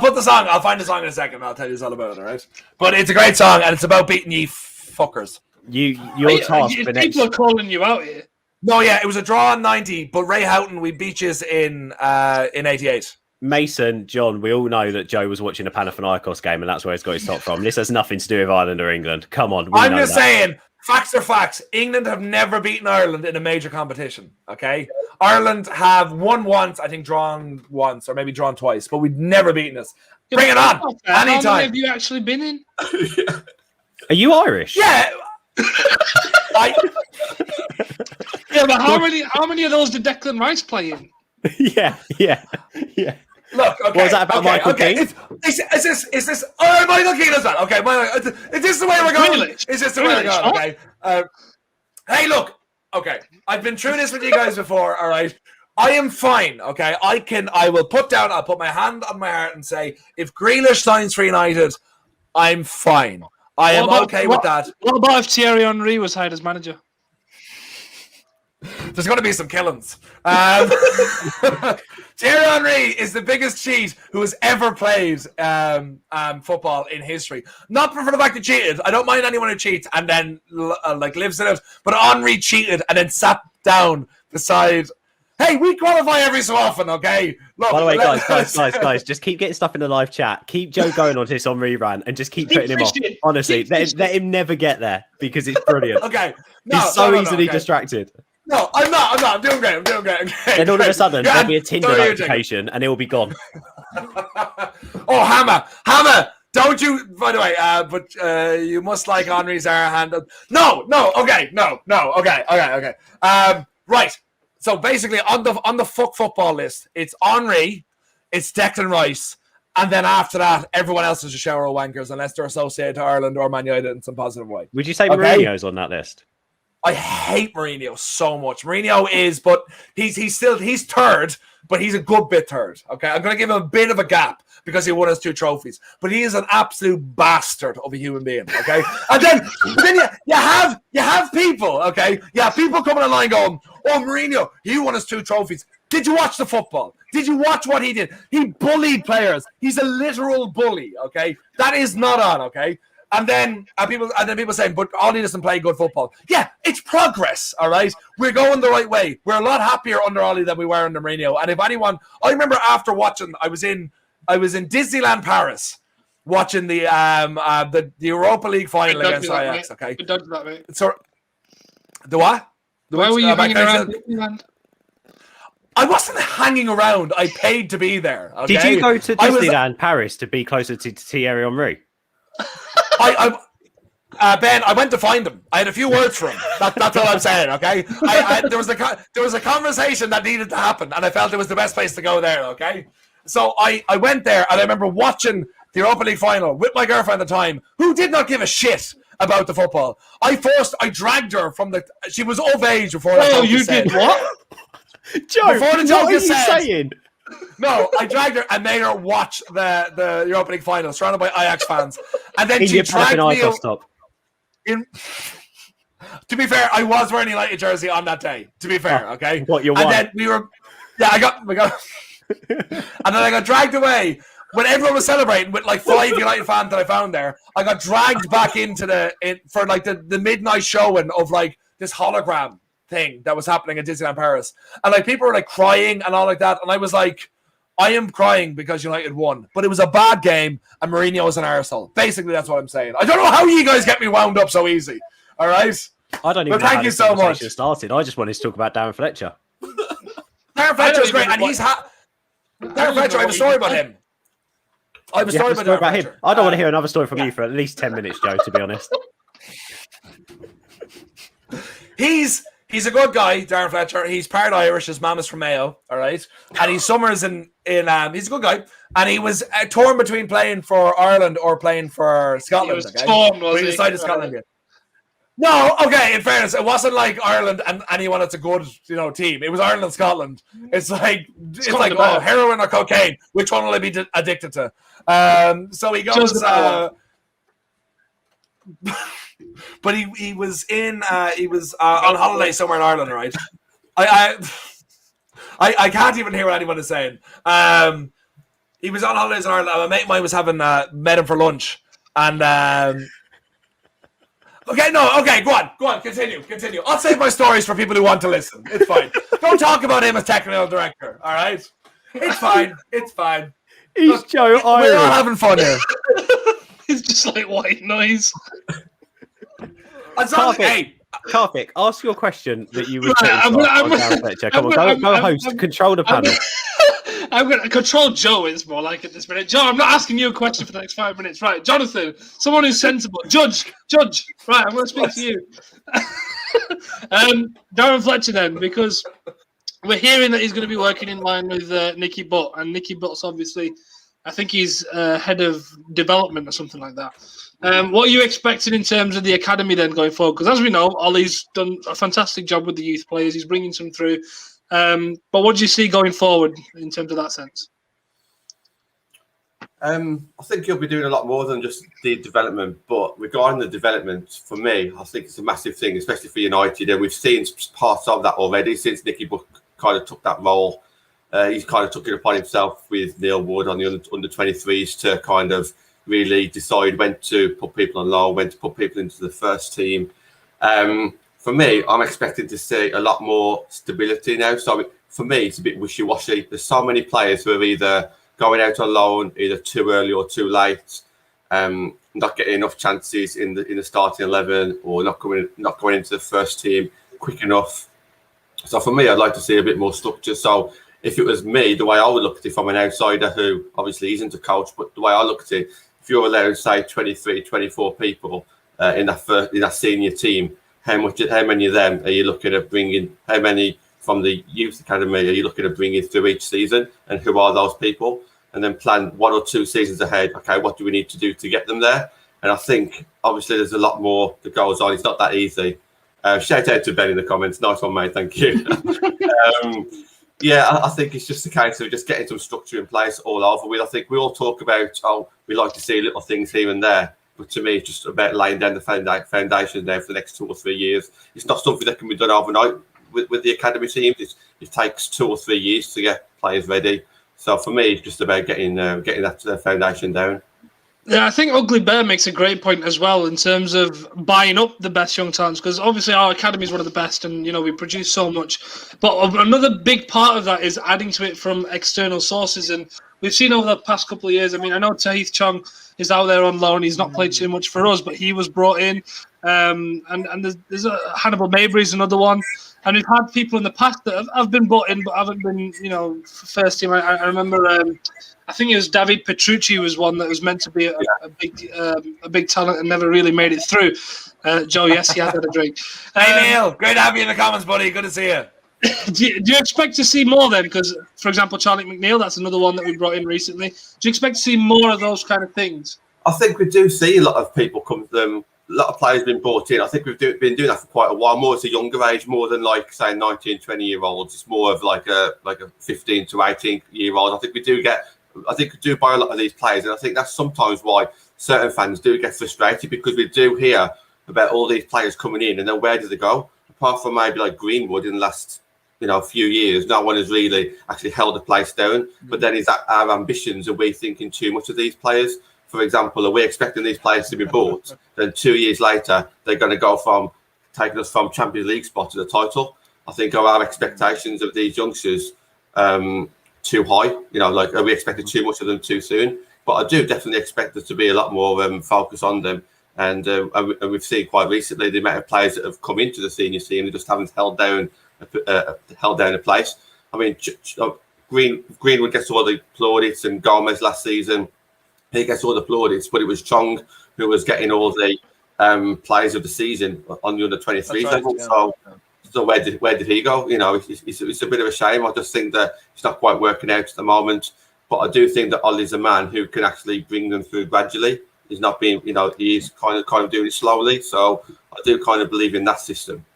put the song. I'll find the song in a second. I'll tell you all about it. All right, but it's a great song and it's about beating ye fuckers. Your task for next. People are calling you out here. No, yeah, it was a draw in 90, but Ray Houghton we beat you in 88. Mason, John, we all know that Joe was watching a Panathinaikos game and that's where he's got his top from. This has nothing to do with Ireland or England. Come on, I'm just saying. Facts are facts. England have never beaten Ireland in a major competition, okay? Ireland have won once, I think drawn once, or maybe drawn twice, but we've never beaten us. Bring it on! Anytime. How many have you actually been in? Are you Irish? Yeah. Yeah, but how many of those did Declan Rice play in? Yeah. Look, okay. What was that about Michael Keane? Is this? Oh, Michael Keane is that? Okay, is this the way we're going? Really? Is this the way we're going? Okay. Hey, look. Okay, I've been through this with you guys before. All right, I am fine. Okay, I'll put my hand on my heart and say, if Grealish signs for United, I'm fine. I am okay with that. What about if Thierry Henry was hired as manager? There's going to be some killings. Thierry Henry is the biggest cheat who has ever played football in history. Not for the fact he cheated. I don't mind anyone who cheats and then lives in it. But Henry cheated and then sat down beside. Hey, we qualify every so often, okay? Look, by the way, guys, just keep getting stuff in the live chat. Keep Joe going on this Henry rant and just keep putting him off. Honestly, let him never get there because it's brilliant. Okay. He's so easily distracted. No, I'm not. I'm doing great. Okay. Then all of a sudden, there'll be a Tinder notification and it will be gone. Oh, Hammer! Don't you? By the way, but you must like Henry's hand. No. Okay. Right. So basically, on the fuck football list, it's Henry, it's Declan Rice, and then after that, everyone else is a shower of wankers unless they're associated to Ireland or Man United in some positive way. Would you say Mourinho's on that list? I hate Mourinho so much. Mourinho is, but he's third, but he's a good bit third. Okay, I'm going to give him a bit of a gap because he won us 2 trophies, but he is an absolute bastard of a human being. Okay, and then you have people. Okay, people coming online going, "Oh, Mourinho, he won us 2 trophies." Did you watch the football? Did you watch what he did? He bullied players. He's a literal bully. Okay, that is not on. Okay. And then people saying, but Ollie doesn't play good football. Yeah, it's progress, all right? We're going the right way. We're a lot happier under Ollie than we were under Mourinho. And if anyone, I remember after watching, I was in Disneyland Paris watching the Europa League final against Ajax. Okay, Good done that, mate. So the what? Why were you hanging around Disneyland? I wasn't hanging around. I paid to be there. Okay? Did you go to Disneyland Paris to be closer to Thierry Henry? Ben, I went to find him. I had a few words for him. That's all I'm saying. Okay, there was a conversation that needed to happen, and I felt it was the best place to go there. Okay, so I went there, and I remember watching the Europa League final with my girlfriend at the time, who did not give a shit about the football. I dragged her from the. She was of age before. Oh, you did what? Joe, before the joke what are you is said, saying? No, I dragged her and made her watch the Europa League final, surrounded by Ajax fans, and then she dragged me. To be fair, I was wearing a United jersey on that day. To be fair, okay. What you want? And then we were, I got, and then I got dragged away when everyone was celebrating with like 5 United fans that I found there. I got dragged back into for like the midnight showing of like this hologram thing that was happening at Disneyland Paris, and like people were like crying and all like that, and I was like, I am crying because United won, but it was a bad game and Mourinho was an arsehole. Basically, that's what I'm saying. I don't know how you guys get me wound up so easy. All right, I don't even. But thank you so much. Started. I just wanted to talk about Darren Fletcher. Darren Fletcher is great, and he's Darren Fletcher. I have a story about him. I have a story about him. I don't want to hear another story from you for at least 10 minutes, Joe. To be honest, He's a good guy, Darren Fletcher. He's part Irish. His mum is from Mayo, all right? And he summers in he's a good guy. And he was torn between playing for Ireland or playing for Scotland. He was torn, was he? He decided Scotland again. No, okay, in fairness, it wasn't like Ireland and anyone that's a good, team. It was Ireland and Scotland. It's like heroin or cocaine. Which one will I be addicted to? So he goes but he was on holiday somewhere in Ireland, right? I can't even hear what anyone is saying. He was on holidays in Ireland, and a mate of mine was having met him for lunch, and go on, continue. I'll save my stories for people who want to listen. It's fine. Don't talk about him as technical director, all right? It's fine. He's Joe Irish. We're all having fun here. It's just like white noise. Karthik, ask your question that you would put on Darren Fletcher. Come on, go host, control the panel. I'm going to control Joe, it's more like at this minute. Joe, I'm not asking you a question for the next 5 minutes. Right, Jonathan, someone who's sensible. Judge. Right, I'm going to speak to you. Darren Fletcher then, because we're hearing that he's going to be working in line with Nicky Butt, and Nicky Butt's obviously, I think he's head of development or something like that. What are you expecting in terms of the academy then going forward? Because as we know, Ollie's done a fantastic job with the youth players. He's bringing some through. But what do you see going forward in terms of that sense? I think he'll be doing a lot more than just the development. But regarding the development, for me, I think it's a massive thing, especially for United. And we've seen parts of that already since Nicky Butt kind of took that role. He's kind of took it upon himself with Neil Wood on the under 23s to kind of really decide when to put people on loan, when to put people into the first team. For me, I'm expecting to see a lot more stability now. So for me, it's a bit wishy-washy. There's so many players who are either going out on loan, either too early or too late, not getting enough chances in the starting 11, or not going into the first team quick enough. So for me, I'd like to see a bit more structure. So if it was me, the way I would look at it from an outsider who obviously isn't a coach, but the way I look at it, if you're allowed, say, 23, 24 people in that senior team, how many of them are you looking at bringing? How many from the youth academy are you looking to bring in through each season, and who are those people? And then plan 1 or 2 seasons ahead. Okay, what do we need to do to get them there? And I think, obviously, there's a lot more that goes on. It's not that easy. Shout out to Ben in the comments. Nice one, mate. Thank you. I think it's just a case of just getting some structure in place all over with. I think we all talk about, we like to see little things here and there. But to me, it's just about laying down the foundation there for the next 2 or 3 years. It's not something that can be done overnight with the academy teams. It takes 2 or 3 years to get players ready. So for me, it's just about getting that foundation down. Yeah, I think Ugly Bear makes a great point as well in terms of buying up the best young talents, because obviously our academy is one of the best, and we produce so much. But another big part of that is adding to it from external sources, and we've seen over the past couple of years. I mean, I know Tahith Chong is out there on loan; he's not played too much for us, but he was brought in, and there's Hannibal Mabry's another one. And we've had people in the past that have been brought in, but haven't been, first team. I remember, I think it was David Petrucci was one that was meant to be a big talent and never really made it through. Joe, yes, he has had a drink. Hey, Neil, great to have you in the comments, buddy. Good to see you. Do you expect to see more then? Because, for example, Charlie McNeil, that's another one that we brought in recently. Do you expect to see more of those kind of things? I think we do see a lot of people come to them. A lot of players been brought in. I think we've been doing that for quite a while, more at a younger age, more than like, say, 19, 20-year-olds. It's more of like a 15 to 18-year-old. I think we do buy a lot of these players, and I think that's sometimes why certain fans do get frustrated, because we do hear about all these players coming in, and then where do they go? Apart from maybe like Greenwood in the last few years, no one has really actually held a place down. But then is that our ambitions? Are we thinking too much of these players? For example, are we expecting these players to be bought? Then 2 years later, they're going to go from taking us from Champions League spot to the title. I think are our expectations of these youngsters too high? Are we expecting too much of them too soon? But I do definitely expect there to be a lot more focus on them. And we've seen quite recently the amount of players that have come into the senior team and just haven't held down a place. I mean, Greenwood gets all the plaudits, and Gomez last season, he gets all the plaudits, but it was Chong who was getting all the players of the season on the under-23 level. Yeah. So where did he go? It's a bit of a shame. I just think that it's not quite working out at the moment. But I do think that Ollie's a man who can actually bring them through gradually. He's not being, he's kind of doing it slowly. So I do kind of believe in that system.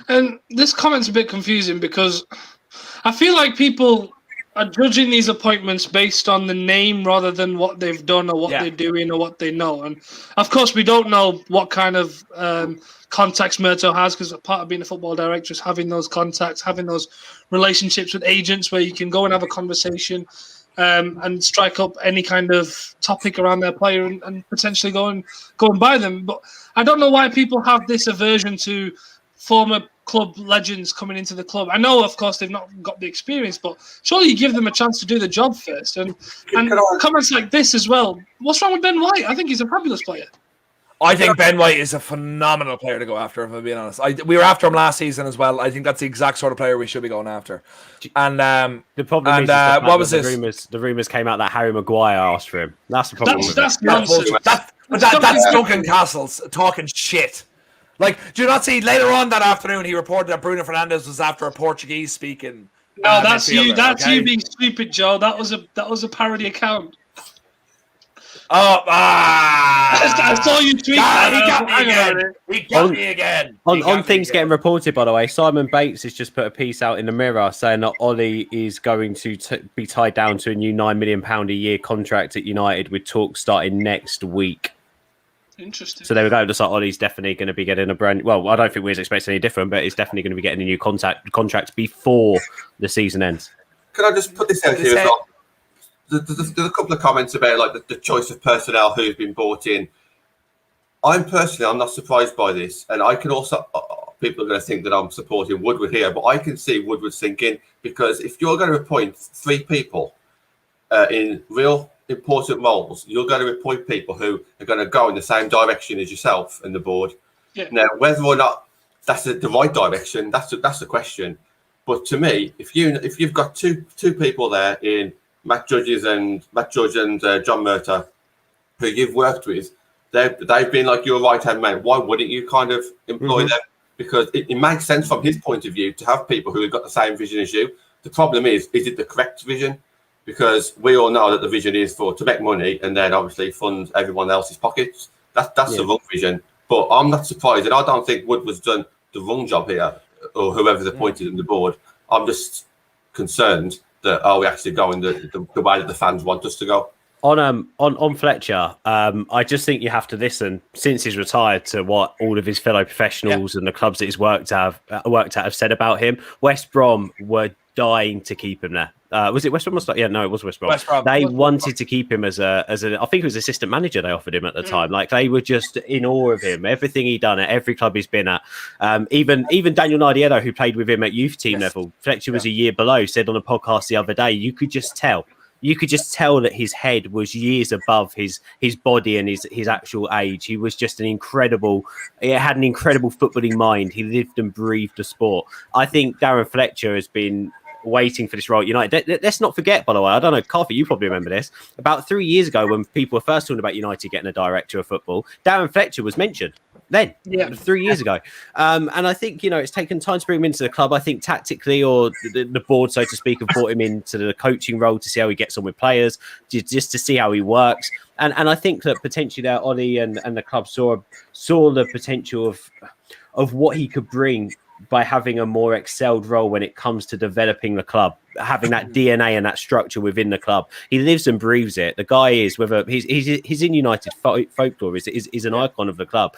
And this comment's a bit confusing because I feel like people are judging these appointments based on the name rather than what they've done or what they're doing or what they know. And of course, we don't know what kind of contacts Murtough has, because part of being a football director is having those contacts, having those relationships with agents where you can go and have a conversation and strike up any kind of topic around their player and potentially go and buy them. But I don't know why people have this aversion to former club legends coming into the club. I know, of course, they've not got the experience, but surely you give them a chance to do the job first. And comments like this as well. What's wrong with Ben White? I think he's a fabulous player. I think Ben White is a phenomenal player to go after, if I'm being honest. We were after him last season as well. I think that's the exact sort of player we should be going after. And the problem is what was this? The rumours came out that Harry Maguire asked for him. That's the problem. That's nonsense. That's Duncan Castles talking shit. Like, do you not see later on that afternoon he reported that Bruno Fernandes was after a Portuguese speaking? No, that's you. That's you being stupid, Joe. That was a parody account. I saw you tweet. He got me again. On things getting reported, by the way, Simon Bates has just put a piece out in the Mirror saying that Ollie is going to be tied down to a new £9 million a year contract at United, with talks starting next week. Interesting. So there we go. Looks like Ollie's definitely going to be getting a brand. Well, I don't think we was expecting any different, but he's definitely going to be getting a new contract before the season ends. Can I just put this out here as well? There's a couple of comments about like the choice of personnel who's been brought in. I'm not surprised by this, and I can also people are going to think that I'm supporting Woodward here, but I can see Woodward sinking, because if you're going to appoint 3 people in real important roles, you're going to appoint people who are going to go in the same direction as yourself and the board. Yeah. Now, whether or not that's the right direction, that's the question. But to me, if you've got two people there in Matt Judge and John Murtough, who you've worked with, they've been like your right hand man. Why wouldn't you kind of employ them? because it makes sense from his point of view to have people who have got the same vision as you. The problem is it the correct vision? Because we all know that the vision is to make money and then obviously fund everyone else's pockets. That's the wrong vision. But I'm not surprised, and I don't think Wood was done the wrong job here, or whoever's appointed in the board. I'm just concerned that are we actually going the way that the fans want us to go? On Fletcher, I just think you have to listen since he's retired to what all of his fellow professionals and the clubs that he's worked at have said about him. West Brom were dying to keep him there. Was it West Brom? Yeah, no, it was West Brom. They wanted to keep him as a. I think it was assistant manager they offered him at the time. Like they were just in awe of him. Everything he'd done at every club he's been at. Even Daniel Nardiello, who played with him at youth team level, Fletcher was a year below. Said on a podcast the other day, you could just tell that his head was years above his body and his actual age. He was just he had an incredible footballing mind. He lived and breathed the sport. I think Darren Fletcher has been waiting for this role at United. Let's not forget, by the way, I don't know, Carthy, you probably remember this. About 3 years ago, when people were first talking about United getting a director of football, Darren Fletcher was mentioned. Then, 3 years ago. And I think, it's taken time to bring him into the club. I think tactically, or the board, so to speak, have brought him into the coaching role to see how he gets on with players, just to see how he works. And I think that potentially there, Ollie and the club saw the potential of what he could bring by having a more excelled role when it comes to developing the club, having that DNA and that structure within the club. He lives and breathes it. The guy is, whether he's in United folklore, is an icon of the club.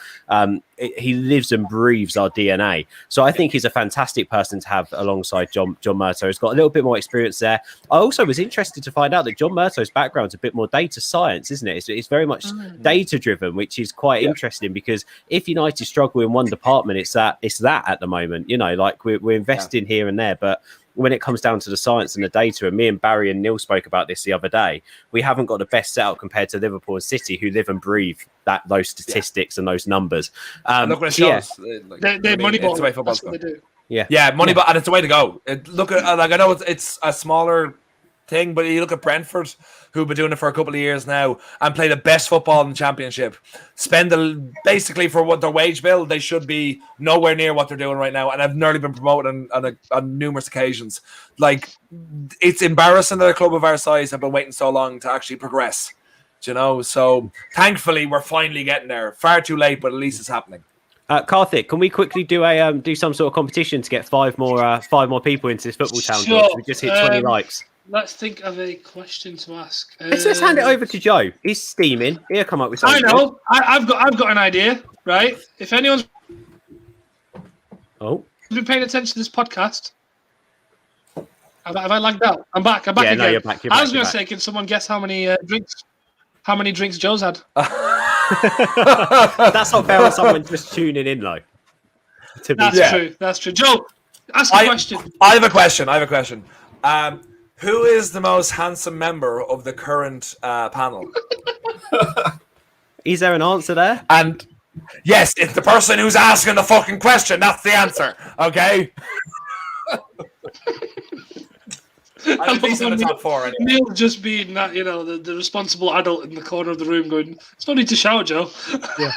He lives and breathes our DNA. So I think he's a fantastic person to have alongside John Murtough. He's got a little bit more experience there. I also was interested to find out that John Murtough's background is a bit more data science, isn't it? It's very much data driven, which is quite interesting, because if United struggle in one department, it's that at the moment. Like we're investing here and there, but when it comes down to the science and the data, and me and Barry and Neil spoke about this the other day, we haven't got the best setup compared to Liverpool and City, who live and breathe those statistics and those numbers. Look what it shows. They're Moneyball. That's what they do. Yeah, Moneyball, and it's the way to go. Look at, I know it's a smaller thing, but you look at Brentford, who've been doing it for a couple of years now and play the best football in the Championship. Basically for what their wage bill, they should be nowhere near what they're doing right now, and have nearly been promoted on numerous occasions. Like, it's embarrassing that a club of our size have been waiting so long to actually progress. So thankfully we're finally getting there. Far too late, but at least it's happening. Karthik, can we quickly do some sort of competition to get five more people into this football town? Sure. We just hit 20 likes. Let's think of a question to ask. Let's hand it over to Joe. He's steaming. He'll come up with something. I know. I've got an idea, right? If anyone's been paying attention to this podcast, have I lagged out? I'm back. I'm back again. No, you're back. I was going to say, can someone guess how many drinks Joe's had? That's not fair on someone just tuning in, though. That's true. Joe, ask a question. I have a question. Who is the most handsome member of the current panel? Is there an answer there? And yes, it's the person who's asking the fucking question. That's the answer. Okay. I'm at least in the top four. Anyway. Neil just being that, the responsible adult in the corner of the room going, "It's no need to shout, Joe." Yeah.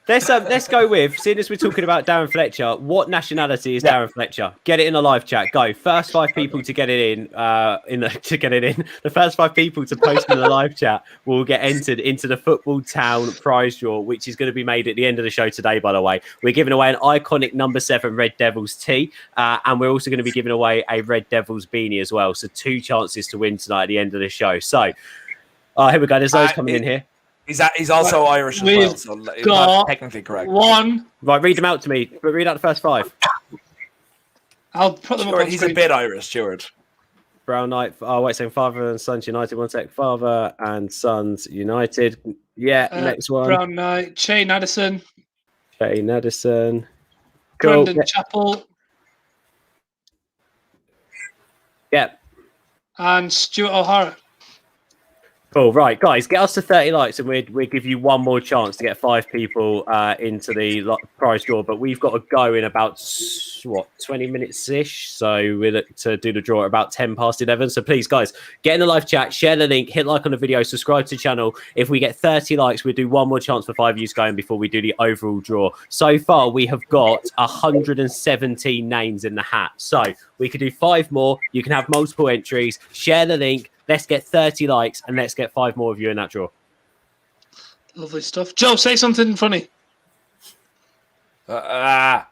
Let's go with, seeing as we're talking about Darren Fletcher, what nationality is Darren Fletcher? Get it in the live chat. Go. First 5 people to get it in. The first 5 people to post in the live chat will get entered into the Football Town prize draw, which is going to be made at the end of the show today, by the way. We're giving away an iconic number 7 Red Devils tee, and we're also going to be giving away a Red Devils beanie as well. So 2 chances to win tonight at the end of the show. So here we go. There's those coming in here. He's also Irish as well, so that's technically correct. One. Right, read them out to me. But read out the first 5. I'll put them up on He's screen. a bit Irish, Stuart. Brown Knight. Oh, wait, saying Father and Sons United. One sec. Father and Sons United. Yeah, next one. Brown Knight. Shane Addison. Shane Addison. Cool. Brendan Chappell. Yeah. And Stuart O'Hara. Cool. Right, guys, get us to 30 likes and we'll give you one more chance to get 5 people into the prize draw. But we've got to go in about what, 20 minutes ish. So we look to do the draw at about 10 past 11. So please, guys, get in the live chat, share the link, hit like on the video, subscribe to the channel. If we get 30 likes, we'll do one more chance for 5 views going before we do the overall draw. So far, we have got 117 names in the hat. So we could do 5 more. You can have multiple entries. Share the link. Let's get 30 likes and let's get 5 more of you in that draw. Lovely stuff. Joe, say something funny. What?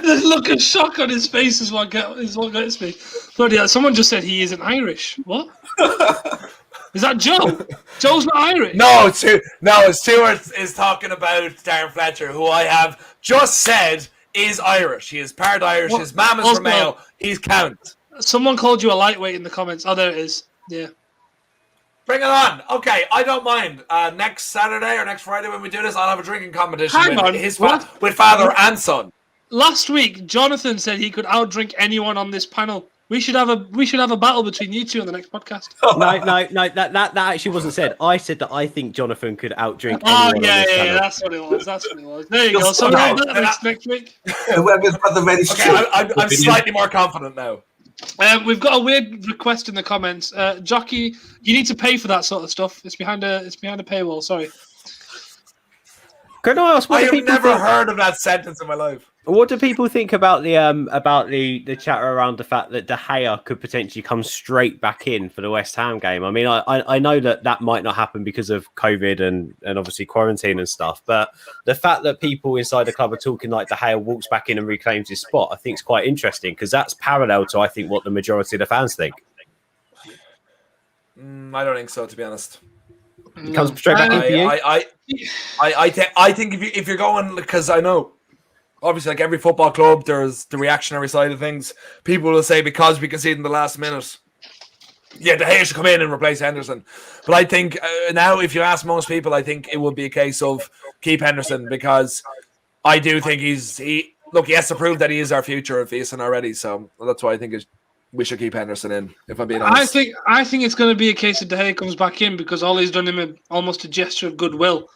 The look of shock on his face is what gets me. Bloody hell, someone just said he isn't Irish. What? Is that Joe? Joe's not Irish. No, Stuart is talking about Darren Fletcher, who I have just said is Irish. He is part Irish. What? His mum is Also, Romeo. He's Count. Someone called you a lightweight in the comments. Oh, there it is. Yeah. Bring it on. Okay, I don't mind. Next Saturday or next Friday when we do this, I'll have a drinking competition with father and son. Last week, Jonathan said he could outdrink anyone on this panel. We should have a battle between you two on the next podcast. No. That actually wasn't said. I said that I think Jonathan could outdrink. Oh yeah, that's what it was. There you go. So next week. Whoever's got the ready. Okay, I'm slightly more confident now. We've got a weird request in the comments. Jockey, you need to pay for that sort of stuff. It's behind a paywall. Sorry. Can I ask? I have never heard of that sentence in my life. What do people think about the chatter around the fact that De Gea could potentially come straight back in for the West Ham game? I mean, I know that might not happen because of COVID and obviously quarantine and stuff, but the fact that people inside the club are talking like De Gea walks back in and reclaims his spot, I think is quite interesting because that's parallel to, I think, what the majority of the fans think. I don't think so, to be honest. He comes straight back in for you? I think if you're going, because I know, obviously, like every football club, there's the reactionary side of things. People will say because we conceded in the last minute, yeah, De Gea should come in and replace Henderson. But I think now, if you ask most people, I think it would be a case of keep Henderson because I do think he has to prove that he is our future if he isn't already. So that's why I think we should keep Henderson in, if I'm being honest. I think it's going to be a case of De Gea comes back in because Ollie's done him almost a gesture of goodwill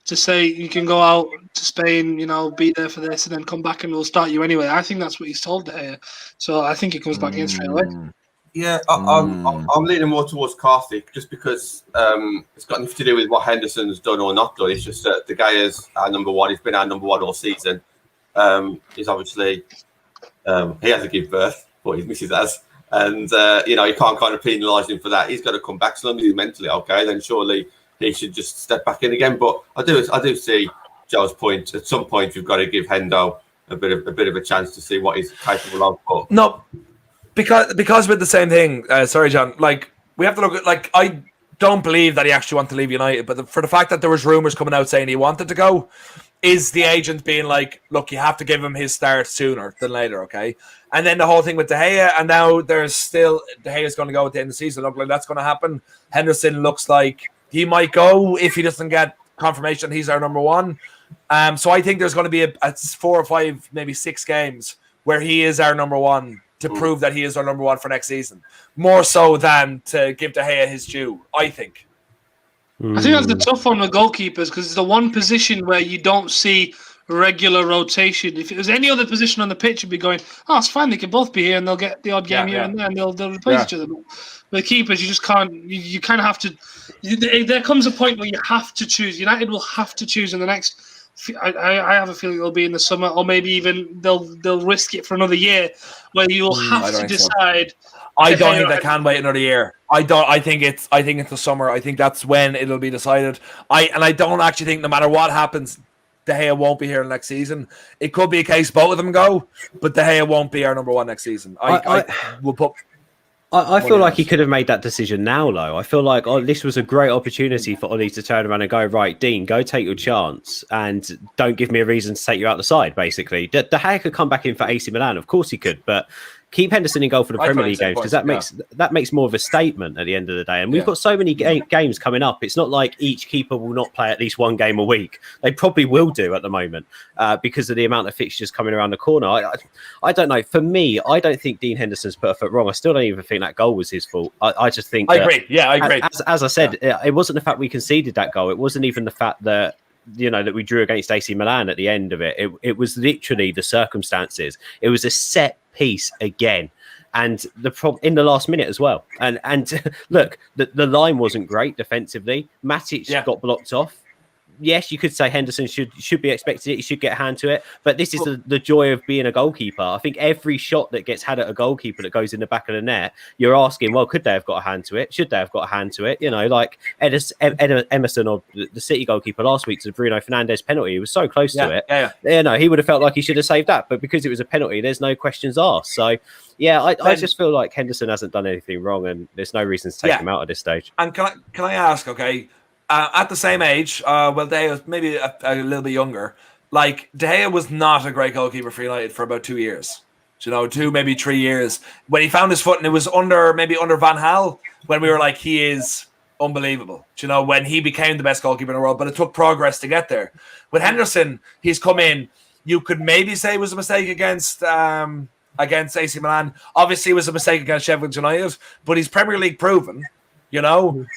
to say you can go out to Spain, be there for this and then come back and we'll start you anyway. I think that's what he's told De Gea. So I think he comes back in straight away. Yeah, I'm leaning more towards Karthik just because it's got nothing to do with what Henderson's done or not done. It's just that De Gea's our number one. He's been our number one all season. He's obviously he has to give birth, but his missus has. And, you can't kind of penalise him for that. He's got to come back. So long as he's mentally okay, then surely he should just step back in again. But I do see Joe's point. At some point, you've got to give Hendo a bit of a chance to see what he's capable of. But no, because with the same thing. Sorry, John. Like we have to look at. I don't believe that he actually wanted to leave United, but for the fact that there was rumours coming out saying he wanted to go, is the agent being like, look, you have to give him his start sooner than later, okay? And then the whole thing with De Gea, and now there's still De Gea's going to go at the end of the season. Look like that's going to happen. Henderson looks like he might go if he doesn't get confirmation he's our number one. So I think there's going to be a 4 or 5, maybe 6 games where he is our number one to prove that he is our number one for next season. More so than to give De Gea his due, I think. I think that's the tough one with goalkeepers because it's the one position where you don't see regular rotation. If it was any other position on the pitch, you'd be going, oh, it's fine, they can both be here and they'll get the odd game here and there and they'll replace each other. But with keepers, you just can't, you kind of have to, there comes a point where you have to choose. United will have to choose in the next, I have a feeling it'll be in the summer or maybe even they'll risk it for another year where you'll have to decide. I don't think they can wait another year. I think it's the summer. I think that's when it'll be decided. I don't actually think no matter what happens, De Gea won't be here next season. It could be a case both of them go, but De Gea won't be our number one next season. I feel like he could have made that decision now, though. I feel like this was a great opportunity for Ollie to turn around and go, right, Dean, go take your chance and don't give me a reason to take you out the side, basically. De Gea could come back in for AC Milan. Of course he could, but Keep Henderson in goal for the I Premier thought you League said games, because points, that makes more of a statement at the end of the day. And we've Yeah. got so many games coming up. It's not like each keeper will not play at least one game a week. They probably will do at the moment because of the amount of fixtures coming around the corner. I don't know. For me, I don't think Dean Henderson's put a foot wrong. I still don't even think that goal was his fault. I just think I agree. Yeah, I agree. As I said, it wasn't the fact we conceded that goal. It wasn't even the fact that that we drew against AC Milan at the end of it. It was literally the circumstances. It was a set piece again. And in the last minute as well. And look, the line wasn't great defensively. Matic got blocked off. Yes, you could say Henderson should be expected it. He should get a hand to it. But this is the joy of being a goalkeeper. I think every shot that gets had at a goalkeeper that goes in the back of the net, you're asking, well, could they have got a hand to it? Should they have got a hand to it? Like Emerson or the City goalkeeper last week to the Bruno Fernandes penalty. He was so close to it. Yeah. He would have felt like he should have saved that. But because it was a penalty, there's no questions asked. So, yeah, I just feel like Henderson hasn't done anything wrong and there's no reason to take him out at this stage. And can I ask, okay, at the same age, well, De Gea was maybe a little bit younger. Like, De Gea was not a great goalkeeper for United for about 2 years. 2, maybe 3 years. When he found his foot, and it was under Van Gaal, when we were like, he is unbelievable. When he became the best goalkeeper in the world, but it took progress to get there. With Henderson, he's come in. You could maybe say it was a mistake against AC Milan. Obviously, it was a mistake against Sheffield United, but he's Premier League proven.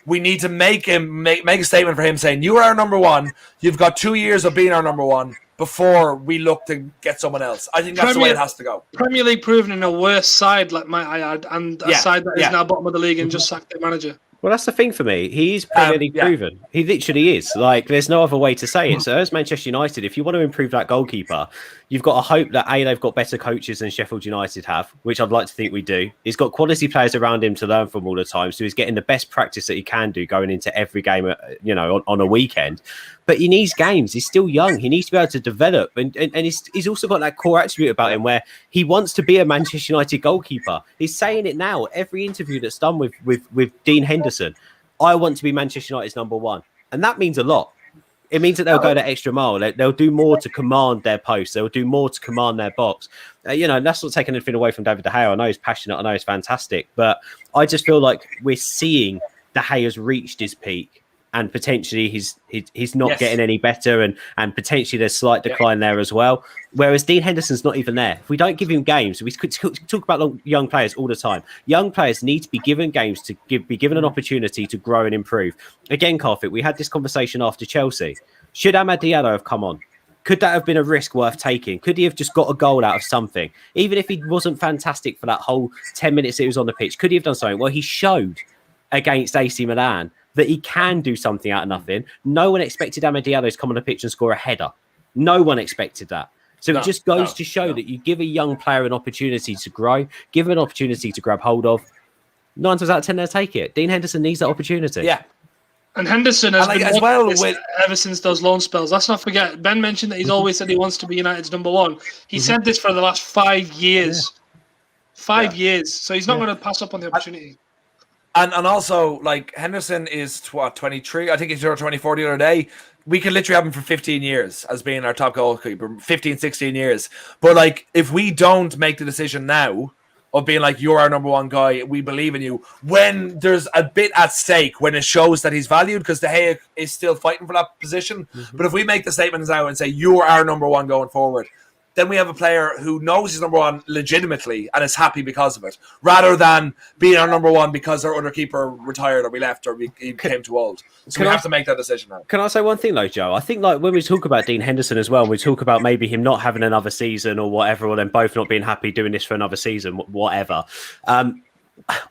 We need to make him make a statement for him saying, you are our number one. You've got 2 years of being our number one before we look to get someone else. I think that's the way it has to go. Premier League proven in a worse side, like might I add, and a side that is now bottom of the league and just sacked their manager. Well, that's the thing for me. He's Premier League proven. He literally is. Like, there's no other way to say it. So, as Manchester United, if you want to improve that goalkeeper, you've got to hope that they've got better coaches than Sheffield United have, which I'd like to think we do. He's got quality players around him to learn from all the time, so he's getting the best practice that he can do going into every game, on a weekend. But he needs games. He's still young. He needs to be able to develop. And he's also got that core attribute about him where he wants to be a Manchester United goalkeeper. He's saying it now. Every interview that's done with Dean Henderson, I want to be Manchester United's number one. And that means a lot. It means that they'll go that extra mile. They'll do more to command their post. They'll do more to command their box. That's not taking anything away from David De Gea. I know he's passionate. I know he's fantastic. But I just feel like we're seeing De Gea's reached his peak. And potentially he's not getting any better, and potentially there's slight decline there as well. Whereas Dean Henderson's not even there. If we don't give him games, we could talk about young players all the time. Young players need to be given games to be given an opportunity to grow and improve. Again, Carfit, we had this conversation after Chelsea. Should Amad Diallo have come on? Could that have been a risk worth taking? Could he have just got a goal out of something? Even if he wasn't fantastic for that whole 10 minutes that he was on the pitch, could he have done something? Well, he showed against AC Milan that he can do something out of nothing. No one expected Amad Diallo to come on the pitch and score a header. No one expected that. So it just goes to show that you give a young player an opportunity to grow, give him an opportunity to grab hold of. 9 times out of 10, they'll take it. Dean Henderson needs that opportunity. Yeah. And Henderson has been as well ever since those loan spells. Let's not forget, Ben mentioned that he's always said he wants to be United's number one. He said this for the last 5 years. 5 years. So he's not going to pass up on the opportunity. And also, like, Henderson is 23. I think he's 24 the other day. We could literally have him for 15 years as being our top goalkeeper, 15, 16 years. But, like, if we don't make the decision now of being like, you're our number one guy, we believe in you, when there's a bit at stake, when it shows that he's valued, because De Gea is still fighting for that position. But if we make the statements now and say, you're our number one going forward, then we have a player who knows he's number one legitimately and is happy because of it, rather than being our number one because our other keeper retired or we left or he became too old. So we have to make that decision now. Can I say one thing though, Joe? I think like when we talk about Dean Henderson as well, we talk about maybe him not having another season or whatever, or them both not being happy doing this for another season, whatever.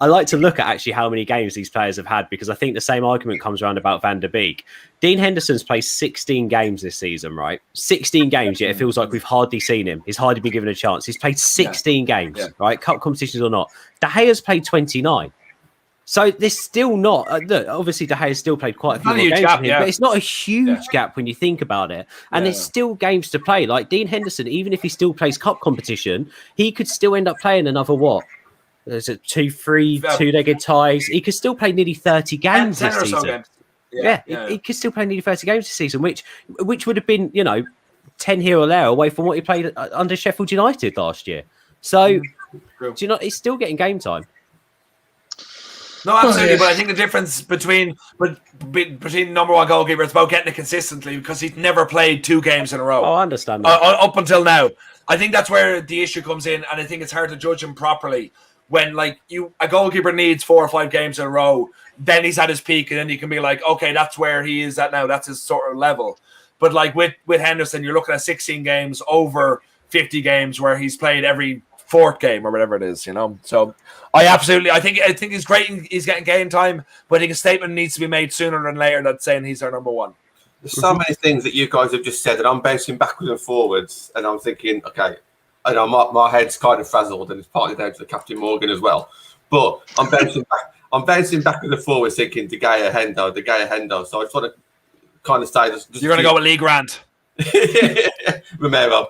I like to look at actually how many games these players have had, because I think the same argument comes around about Van der Beek. Dean Henderson's played 16 games this season, right? 16 games, yet it feels like we've hardly seen him. He's hardly been given a chance. He's played 16 games, right? Cup competitions or not. De Gea's played 29. So there's still not... look, obviously De Gea's still played quite a few more games than him, but it's not a huge gap when you think about it. And there's still games to play. Like Dean Henderson, even if he still plays cup competition, he could still end up playing another what? There's a 2-3 two-legged ties. He could still play nearly 30 games this season. He could still play nearly 30 games this season, which would have been, 10 here or there away from what he played under Sheffield United last year. So Do you know he's still getting game time? No, absolutely. But I think the difference between number one goalkeeper is about getting it consistently because he's never played 2 games in a row. Oh, I understand that. Up until now. I think that's where the issue comes in, and I think it's hard to judge him properly when a goalkeeper needs 4 or 5 games in a row, then he's at his peak, and then you can be like, okay, that's where he is at now. That's his sort of level. But like with Henderson, you're looking at 16 games over 50 games where he's played every 4th game or whatever it is, you know. So I think he's great. He's getting game time, but I think a statement needs to be made sooner than later that's saying he's our number one. There's so many things that you guys have just said, and I'm bouncing backwards and forwards, and I'm thinking, okay, I know my head's kind of frazzled, and it's partly down to the Captain Morgan as well. But I'm bouncing back. I'm bouncing backwards and forwards, thinking De Gea, Hendo. So I just want to kind of say, you're going to go with Lee Grant, Romero.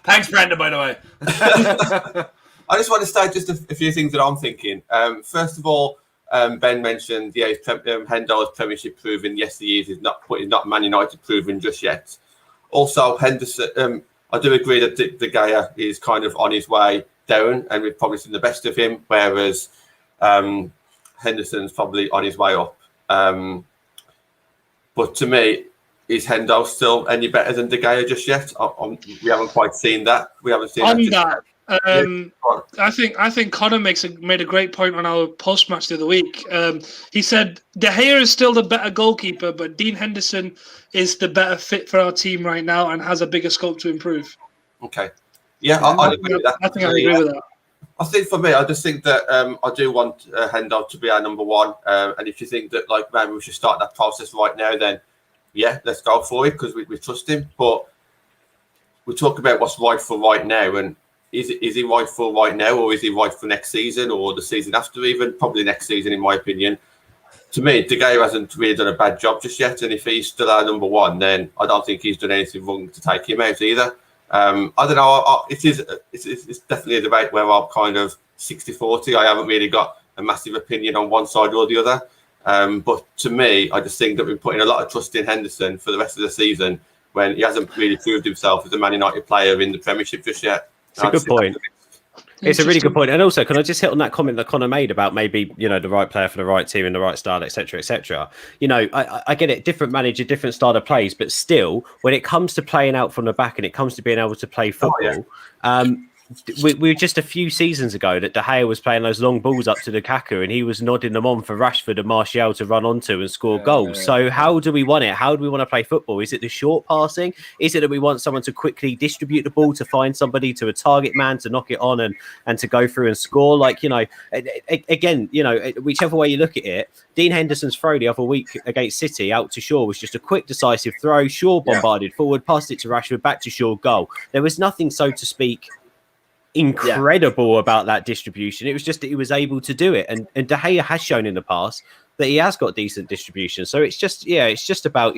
Thanks, Brendan. By the way, I just want to say just a few things that I'm thinking. First of all, Ben mentioned, Hendo's Premiership proven. Yes, he is. He's not Man United proven just yet. Also, Henderson, I do agree that De Gea is kind of on his way down, and we've probably seen the best of him, whereas Henderson's probably on his way up. But to me, is Hendo still any better than De Gea just yet? We haven't quite seen that. We haven't seen that. I think Connor made a great point on our post match the other week. He said De Gea is still the better goalkeeper, but Dean Henderson is the better fit for our team right now and has a bigger scope to improve. Okay, yeah, I agree with that. I think I agree with that. I think for me, I just think that I do want Hendo to be our number one. And if you think that maybe we should start that process right now, then yeah, let's go for it because we trust him. But we talk about what's right for right now, and is he right for right now, or is he right for next season or the season after? Even probably next season, in my opinion. To me, De Gea hasn't really done a bad job just yet, and if he's still our number one, then I don't think he's done anything wrong to take him out either. I don't know. It's definitely a debate where I'm kind of 60-40. I haven't really got a massive opinion on one side or the other. But to me, I just think that we're putting a lot of trust in Henderson for the rest of the season when he hasn't really proved himself as a Man United player in the Premiership just yet. It's a good point. It's a really good point. And also, can I just hit on that comment that Connor made about maybe, the right player for the right team in the right style, etc., etc. I get it. Different manager, different style of plays, but still, when it comes to playing out from the back and it comes to being able to play football, we were just a few seasons ago that De Gea was playing those long balls up to Lukaku and he was nodding them on for Rashford and Martial to run onto and score goals. So how do we want it? How do we want to play football? Is it the short passing? Is it that we want someone to quickly distribute the ball to find somebody, to a target man, to knock it on and to go through and score? Again, whichever way you look at it, Dean Henderson's throw the other week against City out to Shaw was just a quick, decisive throw. Shaw bombarded forward, passed it to Rashford, back to Shaw, goal. There was nothing, so to speak, incredible about that distribution. It was just that he was able to do it, and De Gea has shown in the past that he has got decent distribution. So it's just about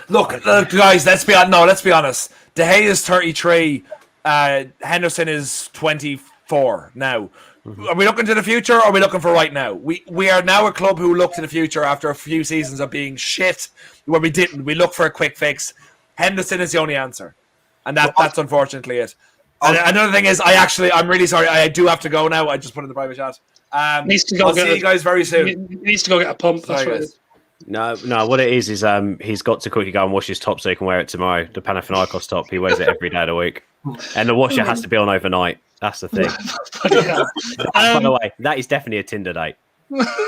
Look, guys, let's be honest. De Gea is 33. Henderson is 24 now. Are we looking to the future, or are we looking for right now? We are now a club who look to the future after a few seasons of being shit where we didn't. We look for a quick fix. Henderson is the only answer. And that's unfortunately it. And another thing is, I'm really sorry. I do have to go now. I just put in the private chat. I'll see you guys very soon. He needs to go get a pump. That's what it is. No. What it is he's got to quickly go and wash his top so he can wear it tomorrow. The Panathinaikos top. He wears it every day of the week, and the washer has to be on overnight. That's the thing. By the way, that is definitely a Tinder date.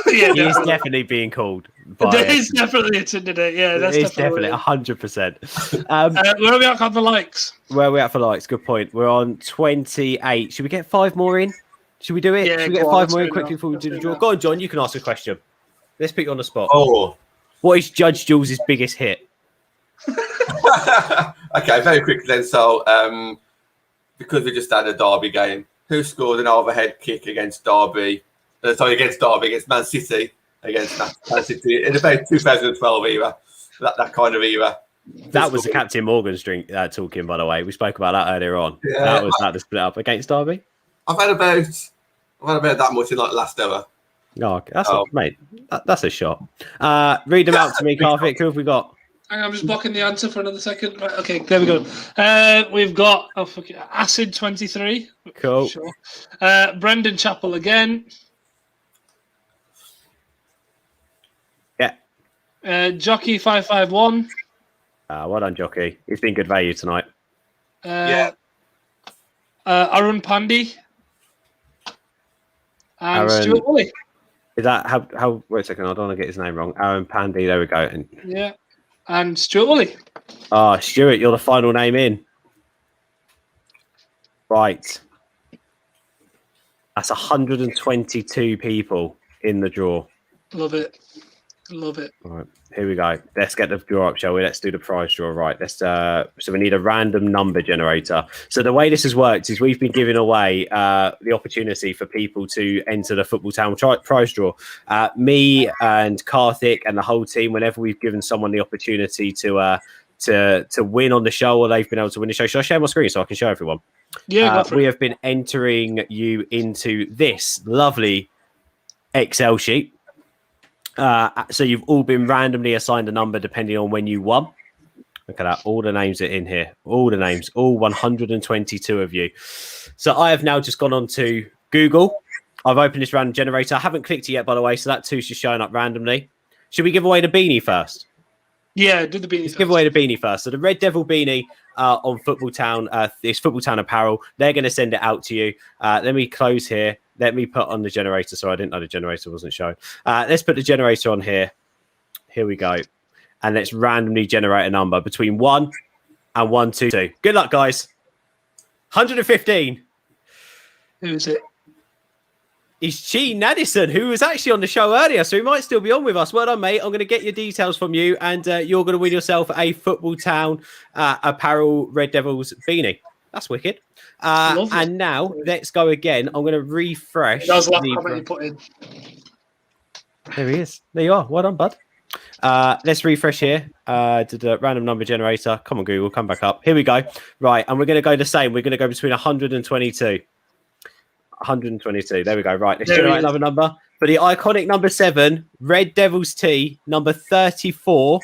He is definitely being called. There is definitely a Tinder date. Yeah, that's definitely 100%. Where are we at for likes? Where are we at for likes? Good point. We're on 28. Should we get 5 more in? Should we do it? Yeah, should we get 5 more in quickly before we do the draw? Go on, John. You can ask a question. Let's put you on the spot. Oh, what is Judge Jules' biggest hit? Okay, very quickly then. So, because we just had a Derby game, who scored an overhead kick against Derby? Against Man City, against Man City in about 2012 era, that kind of era. That was the Captain Morgan's drink talking, by the way. We spoke about that earlier on. Yeah. That was the split up against Derby. I've had about that much in last ever. Oh, mate, that's a shot. Read them out to me, Karthik. Who have we got? I'm just blocking the answer for another second. Right, okay, there we go. We've got Acid 23. Cool. Sure. Brendan Chappell again. Yeah. Jockey 551. Well done, Jockey. It's been good value tonight. Arun Pandey. And Aaron, Stuart Woolley. Is that how? Wait a second, I don't want to get his name wrong. Aaron Pandy. There we go. Yeah, and Stuart Woolley. Stuart, you're the final name in. Right. That's 122 people in the draw. Love it. Love it. All right, here we go. Let's get the draw up, shall we? Let's do the prize draw. Right. Let's. So we need a random number generator. So the way this has worked is we've been giving away the opportunity for people to enter the Football Town prize draw. Me and Karthik and the whole team, whenever we've given someone the opportunity to win on the show, or they've been able to win the show. Should I share my screen so I can show everyone? Yeah. We have been entering you into this lovely Excel sheet. So you've all been randomly assigned a number depending on when you won. Look at that. All the names are in here. All the names. All 122 of you. So I have now just gone on to Google. I've opened this random generator. I haven't clicked it yet, by the way, so that two's just showing up randomly. Should we give away the beanie first? Yeah, do the beanie Let's first. give away the beanie first. So the Red Devil beanie on Football Town, it's Football Town Apparel. They're going to send it out to you. Let me close here. Let me put on the generator. Sorry, I didn't know the generator wasn't shown. Let's put the generator on here. Here we go. And let's randomly generate a number between 1 and 122. Good luck, guys. 115. Who is it? It's Gene Addison, who was actually on the show earlier, so he might still be on with us. Well done, mate. I'm going to get your details from you, and you're going to win yourself a Football Town Apparel Red Devils beanie. That's wicked. And now let's go again. I'm going to refresh. That was the last comment you put in. There he is. There you are. Well done, bud. Let's refresh here. To the random number generator. Come on, Google. Come back up. Here we go. Right. And we're going to go the same. We're going to go between 122. 122. There we go. Right. Let's generate another number. For the iconic number 7, Red Devils T, number 34.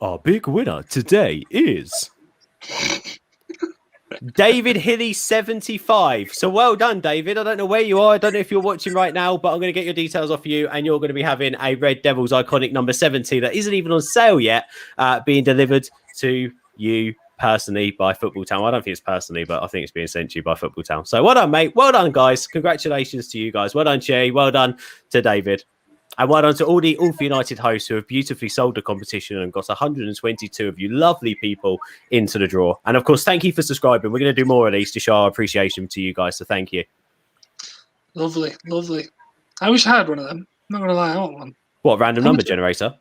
Our big winner today is David Hilly 75. So well done, David. I don't know where you are. I don't know if you're watching right now, but I'm going to get your details off you, and you're going to be having a Red Devils iconic number 70 that isn't even on sale yet, being delivered to you personally by Football Town. I don't think it's personally, but I think it's being sent to you by Football Town. So well done, mate. Well done, guys. Congratulations to you guys. Well done, Che. Well done to David. And well done to all the AFU United hosts who have beautifully sold the competition and got 122 of you lovely people into the draw. And of course, thank you for subscribing. We're going to do more of these to show our appreciation to you guys. So thank you. Lovely, lovely. I wish I had one of them. I'm not going to lie, I want one. What, random number generator?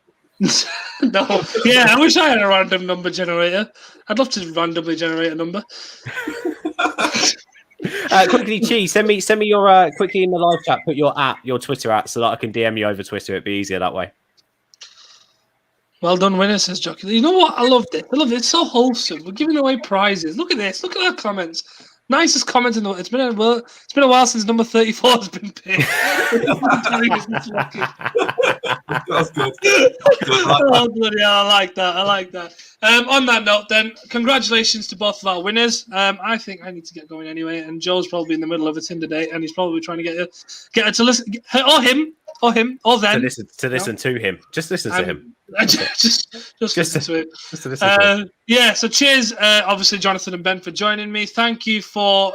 No. Yeah, I wish I had a random number generator. I'd love to randomly generate a number. Quickly, Chi, send me your quickly in the live chat. Put your Twitter at, so that I can DM you over Twitter. It'd be easier that way. Well done, winner, says Jockey. You know what? I loved it. I love it. It's so wholesome. We're giving away prizes. Look at this. Look at our comments. Nicest comment in the world. It's been a while since number 34 has been picked. That's good. Oh, bloody hell, I like that. On that note, then, congratulations to both of our winners. I think I need to get going anyway, and Joe's probably in the middle of a Tinder date, and he's probably trying to get her to listen, or him, or them. To listen to him. Just listen to him. Just listen to it. Just to listen to him. Yeah, so cheers, obviously, Jonathan and Ben, for joining me. Thank you for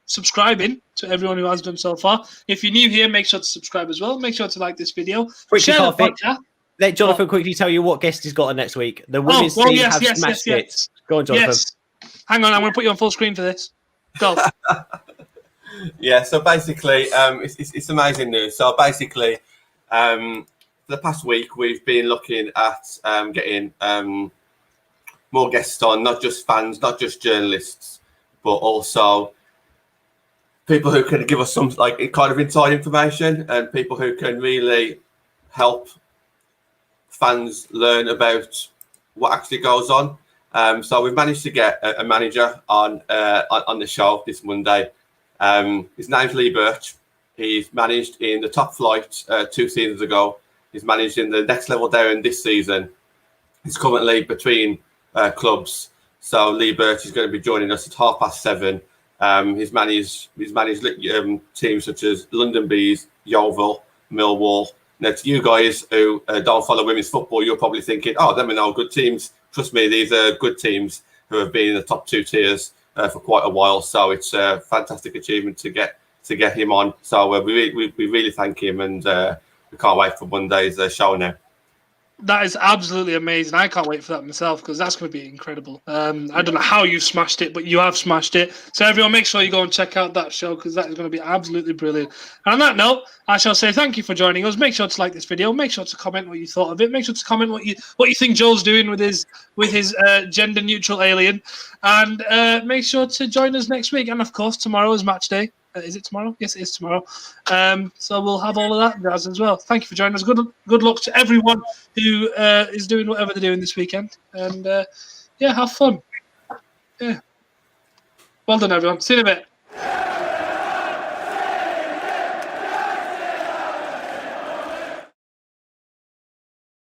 subscribing to everyone who has done so far. If you're new here, make sure to subscribe as well. Make sure to like this video. Share the podcast. Let Jonathan quickly tell you what guest he's got on next week. The women's team have smashed it. Go on, Jonathan. Yes. Hang on, I'm going to put you on full screen for this. Go. Yeah, so basically, it's amazing news. So basically, for the past week, we've been looking at getting more guests on, not just fans, not just journalists, but also people who can give us some kind of inside information, and people who can really help fans learn about what actually goes on. So we've managed to get a manager on the show this Monday. His name's Lee Birch. He's managed in the top flight 2 seasons ago. He's managing the next level down this season. He's currently between clubs. So Lee Birch is going to be joining us at 7:30. He's managed teams such as London Bees, Yeovil, Millwall. Now, to you guys who don't follow women's football, you're probably thinking, "Oh, them are no good teams." Trust me, these are good teams who have been in the top 2 tiers for quite a while. So it's a fantastic achievement to get him on. So we really thank him, and we can't wait for Monday's show now. That is absolutely amazing. I can't wait for that myself because that's going to be incredible. I don't know how you've smashed it, but you have smashed it. So everyone, make sure you go and check out that show because that is going to be absolutely brilliant. And on that note, I shall say thank you for joining us. Make sure to like this video. Make sure to comment what you thought of it. Make sure to comment what you think Joel's doing with his gender neutral alien. And make sure to join us next week. And of course, tomorrow is match day. Is it tomorrow? Yes, it is tomorrow. So we'll have all of that jazz as well. Thank you for joining us. Good luck to everyone who is doing whatever they're doing this weekend. And yeah, have fun. Yeah. Well done, everyone. See you in a bit.